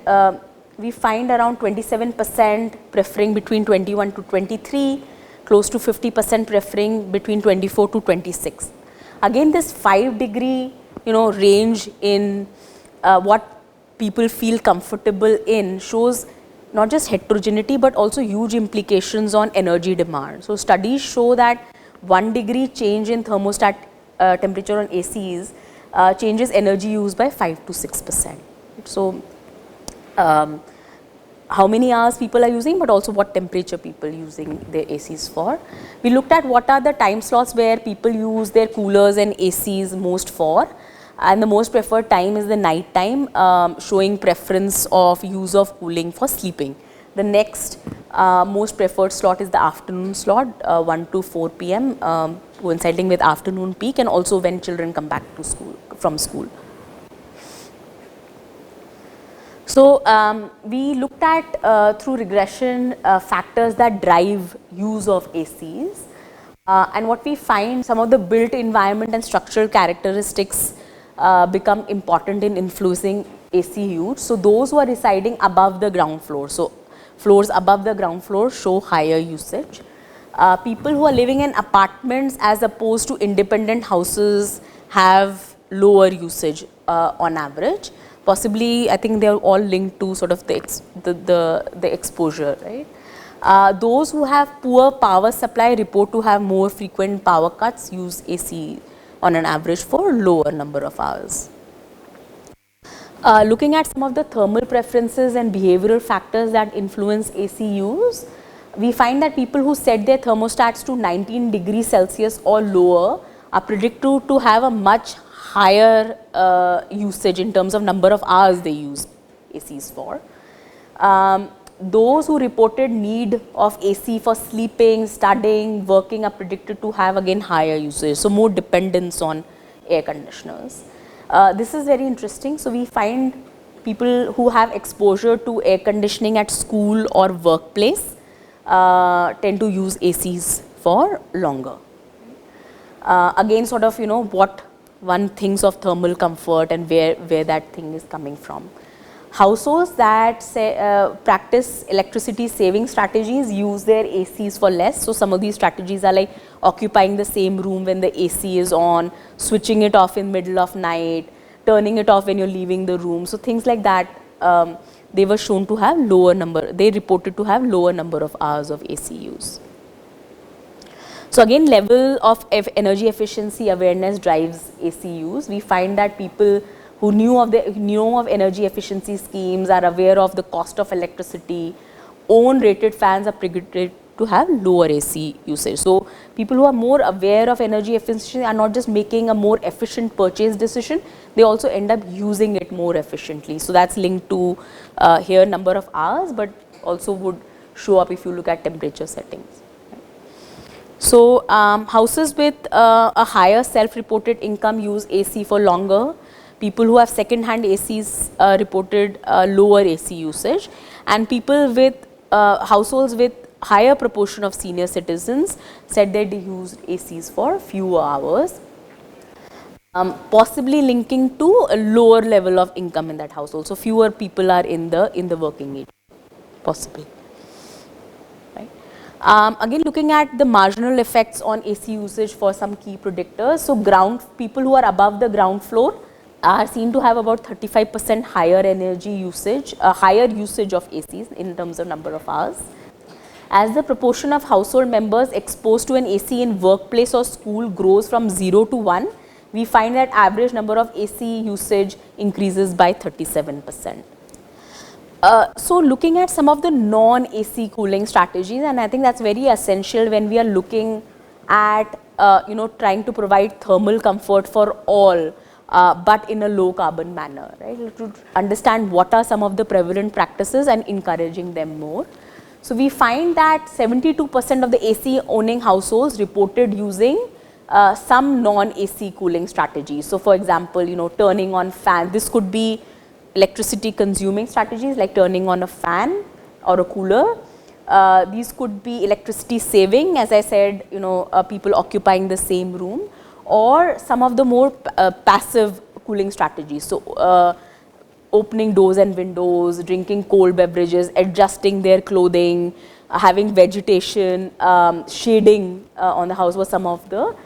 Speaker 2: we find around 27% preferring between 21 to 23, close to 50% preferring between 24 to 26. Again, this 5-degree range in what people feel comfortable in shows not just heterogeneity but also huge implications on energy demand. So studies show that 1 degree change in thermostat temperature on ACs changes energy use by 5 to 6%. So how many hours people are using, but also what temperature people using their ACs for. We looked at what are the time slots where people use their coolers and ACs most for, and the most preferred time is the night time, showing preference of use of cooling for sleeping. The next most preferred slot is the afternoon slot, 1 to 4 p.m., coinciding with afternoon peak, and also when children come back to school from school. So we looked at through regression factors that drive use of ACs, and what we find, some of the built environment and structural characteristics become important in influencing AC use. So those who are residing above the ground floor, so floors above the ground floor show higher usage. People who are living in apartments as opposed to independent houses have lower usage on average. Possibly, I think they are all linked to sort of the exposure, right? Those who have poor power supply report to have more frequent power cuts, use AC on an average for lower number of hours. Looking at some of the thermal preferences and behavioral factors that influence AC use, we find that people who set their thermostats to 19 degrees Celsius or lower are predicted to have a much higher usage in terms of number of hours they use ACs for. Those who reported need of AC for sleeping, studying, working are predicted to have again higher usage, so more dependence on air conditioners. This is very interesting. So we find people who have exposure to air conditioning at school or workplace tend to use ACs for longer. Again, sort of, what one thinks of thermal comfort and where that thing is coming from. Households that practice electricity saving strategies use their ACs for less. So some of these strategies are like occupying the same room when the AC is on, switching it off in middle of night, turning it off when you're leaving the room. So things like that, they were shown to have they reported to have lower number of hours of AC use. So again, level of energy efficiency awareness drives AC use. We find that people who knew of energy efficiency schemes, are aware of the cost of electricity, own rated fans are predicted to have lower AC usage. So people who are more aware of energy efficiency are not just making a more efficient purchase decision, they also end up using it more efficiently. So that's linked to here number of hours, but also would show up if you look at temperature settings. So houses with a higher self-reported income use AC for longer. People who have second-hand ACs reported lower AC usage, and people with households with higher proportion of senior citizens said that they used ACs for fewer hours, possibly linking to a lower level of income in that household. So fewer people are in the working age, possibly. Again, looking at the marginal effects on AC usage for some key predictors. So people who are above the ground floor are seen to have about 35% higher energy usage, higher usage of ACs in terms of number of hours. As the proportion of household members exposed to an AC in workplace or school grows from 0 to 1, we find that average number of AC usage increases by 37%. So looking at some of the non-AC cooling strategies, and I think that's very essential when we are looking at trying to provide thermal comfort for all, but in a low carbon manner, right? To understand what are some of the prevalent practices and encouraging them more. So we find that 72% of the AC owning households reported using some non-AC cooling strategies. So for example, turning on fans. This could be electricity consuming strategies like turning on a fan or a cooler. These could be electricity saving, as I said, people occupying the same room, or some of the more passive cooling strategies. So opening doors and windows, drinking cold beverages, adjusting their clothing, having vegetation, shading on the house were some of the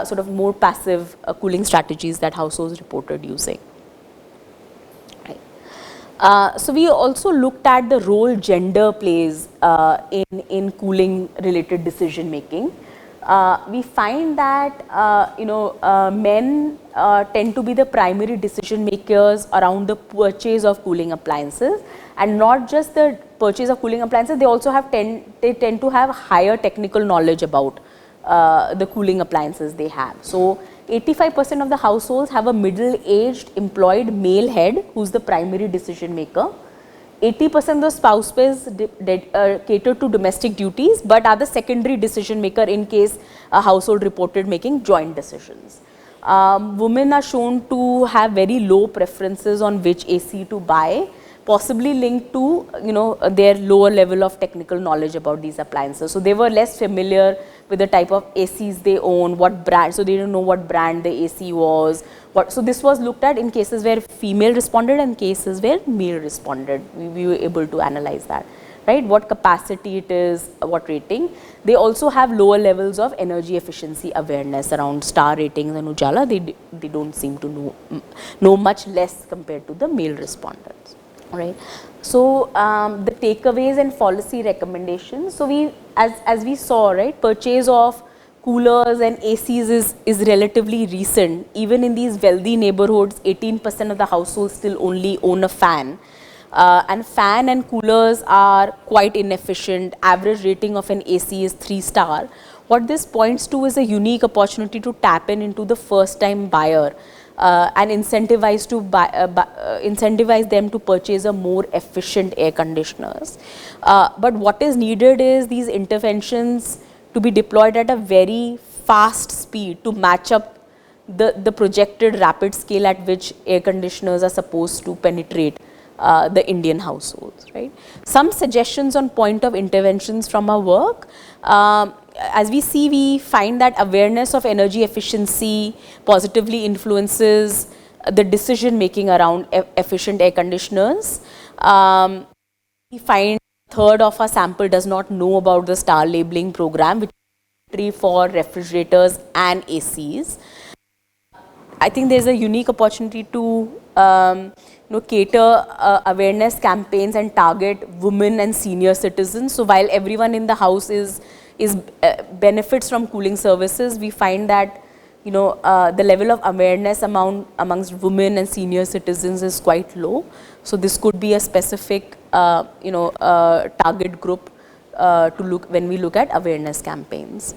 Speaker 2: sort of more passive cooling strategies that households reported using. So we also looked at the role gender plays in cooling related decision making. We find that men tend to be the primary decision makers around the purchase of cooling appliances, and not just the purchase of cooling appliances, they also tend to have higher technical knowledge about the cooling appliances they have. So 85% of the households have a middle-aged employed male head who's the primary decision maker. 80% of the spouses cater to domestic duties but are the secondary decision maker in case a household reported making joint decisions. Women are shown to have very low preferences on which AC to buy, possibly linked to their lower level of technical knowledge about these appliances. So they were less familiar with the type of ACs they own, what brand, so they didn't know what brand the AC was. So this was looked at in cases where female responded and cases where male responded. We were able to analyze that, right? What capacity it is, what rating. They also have lower levels of energy efficiency awareness around star ratings and Ujala. They don't seem to know much less compared to the male respondents. Right. So the takeaways and policy recommendations. So we, as we saw, right, purchase of coolers and ACs is relatively recent. Even in these wealthy neighborhoods, 18% of the households still only own a fan. And fan and coolers are quite inefficient. Average rating of an AC is 3-star. What this points to is a unique opportunity to tap into the first time buyer. And incentivize them to purchase a more efficient air conditioners. But what is needed is these interventions to be deployed at a very fast speed to match up the projected rapid scale at which air conditioners are supposed to penetrate the Indian households, right? Some suggestions on point of interventions from our work. As we see, we find that awareness of energy efficiency positively influences the decision making around efficient air conditioners. We find a third of our sample does not know about the star labeling program, which is for refrigerators and ACs. I think there's a unique opportunity to cater awareness campaigns and target women and senior citizens. So while everyone in the house is benefits from cooling services, we find that the level of awareness amongst women and senior citizens is quite low. So this could be a specific target group to look when we look at awareness campaigns.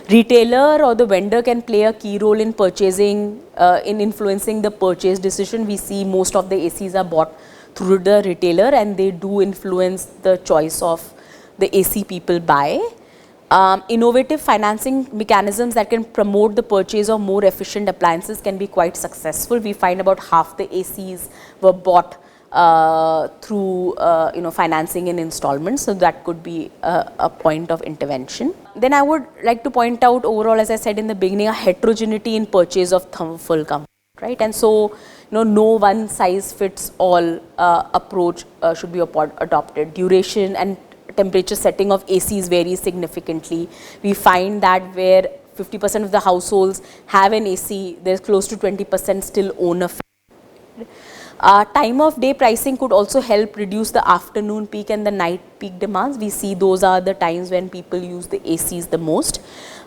Speaker 2: Retailer or the vendor can play a key role in purchasing, in influencing the purchase decision. We see most of the ACs are bought through the retailer, and they do influence the choice of the AC people buy. Innovative financing mechanisms that can promote the purchase of more efficient appliances can be quite successful. We find about half the ACs were bought through financing in installments, so that could be a point of intervention. Then I would like to point out overall, as I said in the beginning, a heterogeneity in purchase of thermal comfort, right? And so no one size fits all approach should be adopted. Duration and temperature setting of ACs vary significantly. We find that where 50% of the households have an AC, there's close to 20% still own a fan. Time of day pricing could also help reduce the afternoon peak and the night peak demands. We see those are the times when people use the ACs the most.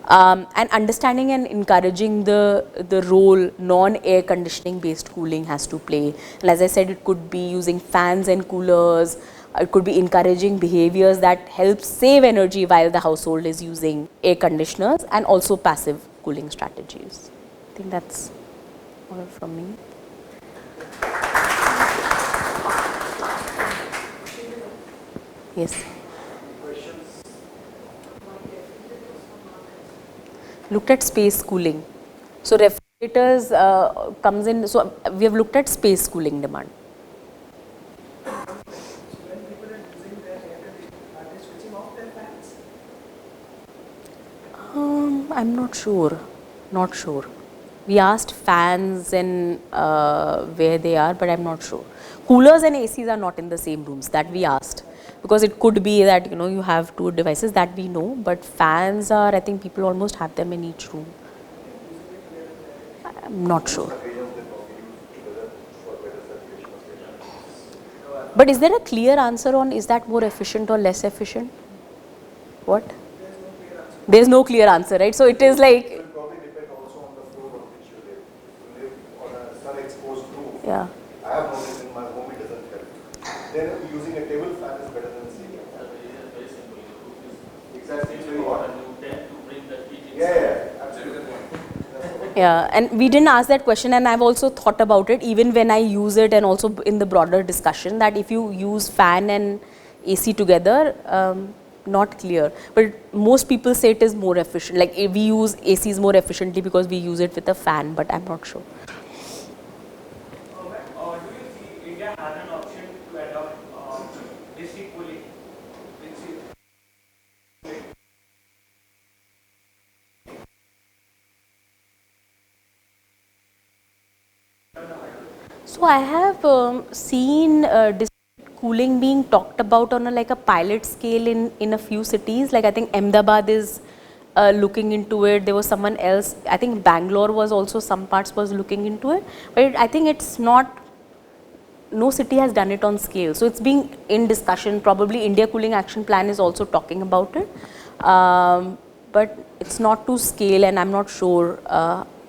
Speaker 2: And understanding and encouraging the role non-air conditioning based cooling has to play. And as I said, it could be using fans and coolers. It could be encouraging behaviors that help save energy while the household is using air conditioners, and also passive cooling strategies. I think that's all from me. Yes. Looked at space cooling. So refrigerators comes in. So we have looked at space cooling demand.
Speaker 7: When people are using their air conditioning, are they switching off their fans?
Speaker 2: I'm not sure. Not sure. We asked fans and where they are, but I'm not sure. Coolers and ACs are not in the same rooms, that we asked, because it could be that you have two devices, that we know, but fans are, I think people almost have them in each room. I'm not sure. But is there a clear answer on is that more efficient or less efficient? What? There's no clear answer, right? So it is like.
Speaker 1: It will probably depend also on the floor on which you live. You live on a sun-exposed roof.
Speaker 2: Yeah.
Speaker 1: I have noticed in my home it doesn't help. Then using a table fan is better than ceiling fan.
Speaker 3: Very simple.
Speaker 1: Exactly.
Speaker 3: It's very hot, and you tend to bring the heat inside.
Speaker 1: Yeah, absolutely.
Speaker 2: Yeah, and we didn't ask that question, and I've also thought about it even when I use it, and also in the broader discussion, that if you use fan and AC together, not clear, but most people say it is more efficient, like we use ACs more efficiently because we use it with a fan, but I'm not sure.
Speaker 6: Do you see India has an option to adopt DC cooling, which is
Speaker 2: So I have seen district cooling being talked about on a pilot scale in a few cities. Like I think Ahmedabad is looking into it. There was someone else. I think Bangalore was also, some parts was looking into it. But I think it's not. No city has done it on scale. So it's being in discussion. Probably India Cooling Action Plan is also talking about it. But it's not to scale, and I'm not sure.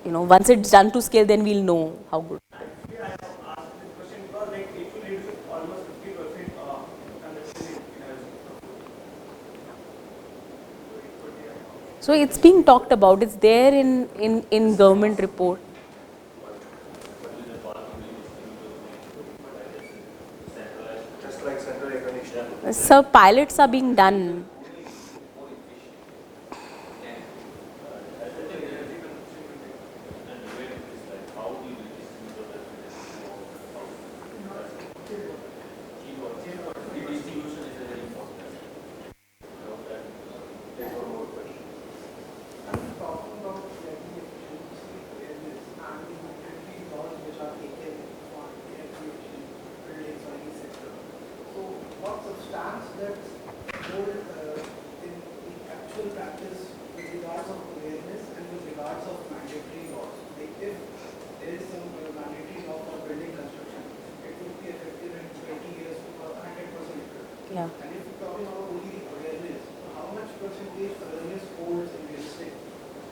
Speaker 2: Once it's done to scale, then we'll know how good. So it's being talked about. It's there in government report.
Speaker 1: Just like central air conditioning.
Speaker 2: So pilots are being done.
Speaker 5: take one more question.
Speaker 6: I'm talking about energy efficiency awareness and the mandatory laws which are taken on energy efficient buildings or any sector. So what substance that hold in the actual practice with regards of awareness and with regards of mandatory laws? Like if there is some mandatory law for building construction, it would be effective in 20 years or 100%.
Speaker 2: Yeah.
Speaker 6: And if you're talking about only the awareness, so how much percentage awareness holds in realistic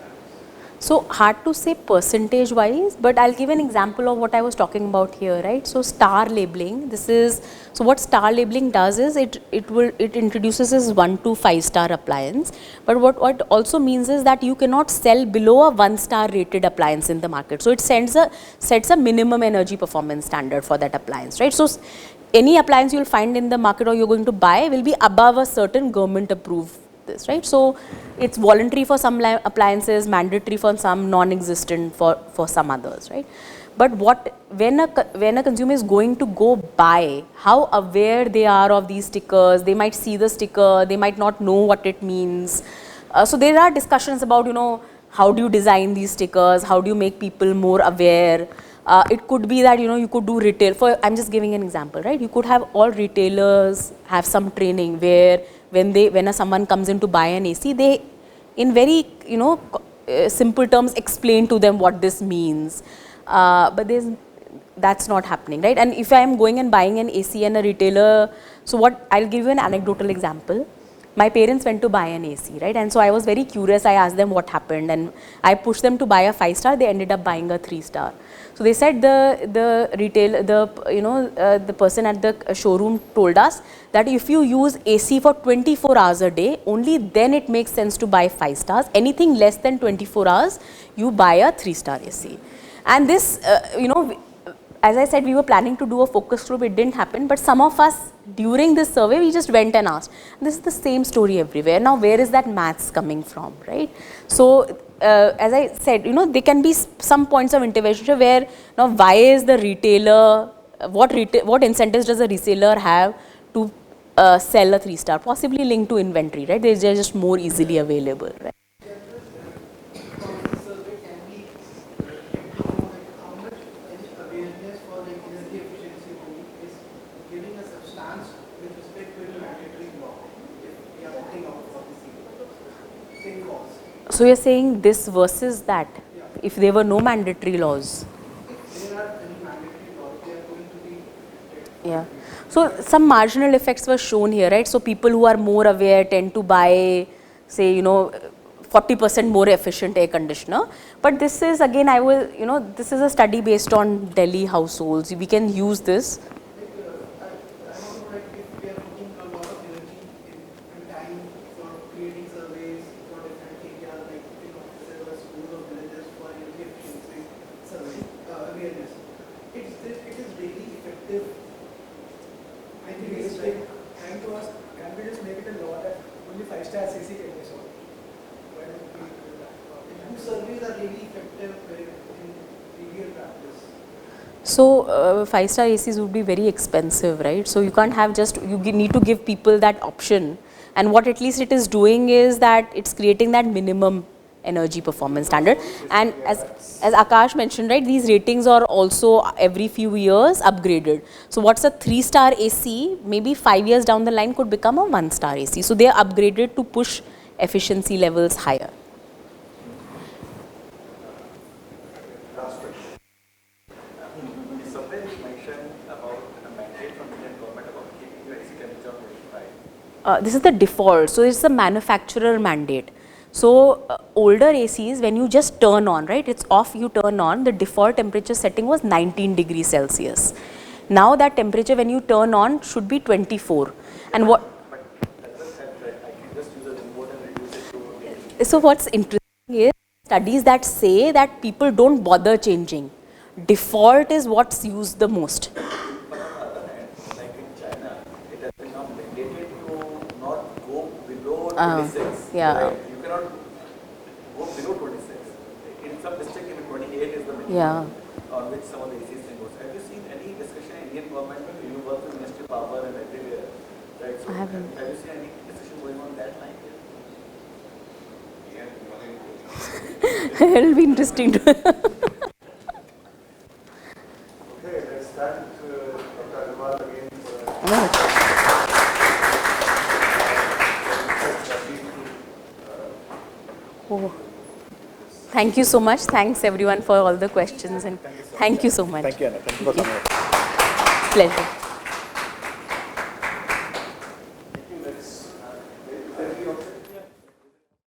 Speaker 6: practice?
Speaker 2: So hard to say percentage wise, but I'll give an example of what I was talking about here, right? So star labeling, this is, so what star labeling does is it introduces this 1 to 5 star appliance, but what also means is that you cannot sell below a 1 star rated appliance in the market. So it sets a minimum energy performance standard for that appliance, right? So any appliance you'll find in the market or you're going to buy will be above a certain government approved this, right? So it's voluntary for some appliances, mandatory for some, non-existent for some others, right? But when a consumer is going to go buy, how aware they are of these stickers? They might see the sticker, they might not know what it means. So there are discussions about, how do you design these stickers? How do you make people more aware? It could be that, you could do retail. I'm just giving an example, right? You could have all retailers have some training where when someone comes in to buy an AC, they, in very, simple terms, explain to them what this means. But that's not happening, right? And if I am going and buying an AC and a retailer, so I'll give you an anecdotal example. My parents went to buy an AC, right? And so I was very curious. I asked them what happened, and I pushed them to buy a 5 star. They ended up buying a 3 star. So they said the person at the showroom told us that if you use AC for 24 hours a day, only then it makes sense to buy 5 stars. Anything less than 24 hours, you buy a 3 star AC. And this, as I said, we were planning to do a focus group, it didn't happen, but some of us during this survey, we just went and asked. This is the same story everywhere. Now, where is that maths coming from, right? So, as I said, there can be some points of intervention where, now, why is the retailer, what incentives does a reseller have to sell a 3 star? Possibly linked to inventory, right? They're just more easily available, right?
Speaker 6: From this survey, can we know like how much awareness for like energy efficiency rule is giving a substance with respect to the mandatory law if we are putting out for the same cause?
Speaker 2: So, you're saying this versus that,
Speaker 6: Yeah.
Speaker 2: if there were no mandatory laws?
Speaker 6: If there are any mandatory laws, they are going to be affected.
Speaker 2: Yeah. So some marginal effects were shown here, right? So people who are more aware tend to buy, say, 40% more efficient air conditioner. But this is again, this is a study based on Delhi households. We can use this.
Speaker 6: I don't know like if we are putting a lot of energy and time for creating surveys for different areas like offices or schools or villages for energy efficiency survey awareness. It is really effective. I think
Speaker 7: It's
Speaker 6: it's
Speaker 7: like
Speaker 6: like
Speaker 7: trying to ask, can we just make it a law that only 5 star CC can be sold? Why don't we do that?
Speaker 6: who surveys are really effective in real practice.
Speaker 2: So 5 star ACs would be very expensive, right? So you can't have need to give people that option. And what at least it is doing is that it's creating that minimum energy performance standard. And as Akash mentioned, right, these ratings are also every few years upgraded. So what's a 3 star AC, maybe 5 years down the line could become a 1 star AC. So they are upgraded to push efficiency levels higher.
Speaker 5: Last question. Somewhere you mentioned about a mandate from Indian government about keeping your AC temperature on 25.
Speaker 2: This is the default. So it's the manufacturer mandate. So older ACs, when you just turn on, right, it's off, you turn on, the default temperature setting was 19 degrees Celsius. Now that temperature when you turn on should be 24. And what?
Speaker 5: But that doesn't have that. I can just use a remote and reduce it to 18.
Speaker 2: So what's interesting is studies that say that people don't bother changing. Default is what's used the most.
Speaker 5: But on the other hand, like in China, it has been now mandated to not go below 26.
Speaker 2: Yeah.
Speaker 5: Right? You cannot go below 26. In some district, even 28 is the minimum
Speaker 2: Yeah.
Speaker 5: on which some of the ACs can go. So have you seen any discussion in Indian government when you work with Ministry of Power and everywhere? Right? So
Speaker 2: I haven't.
Speaker 5: Have you seen any discussion going on that line?
Speaker 2: It'll be interesting to.
Speaker 8: Okay, let's start Dr. Agarwal again for
Speaker 2: Oh. Thank you so much. Thanks everyone for all the questions and thank you so much.
Speaker 5: Thank you, Anna. Thank you for coming.
Speaker 2: Pleasure.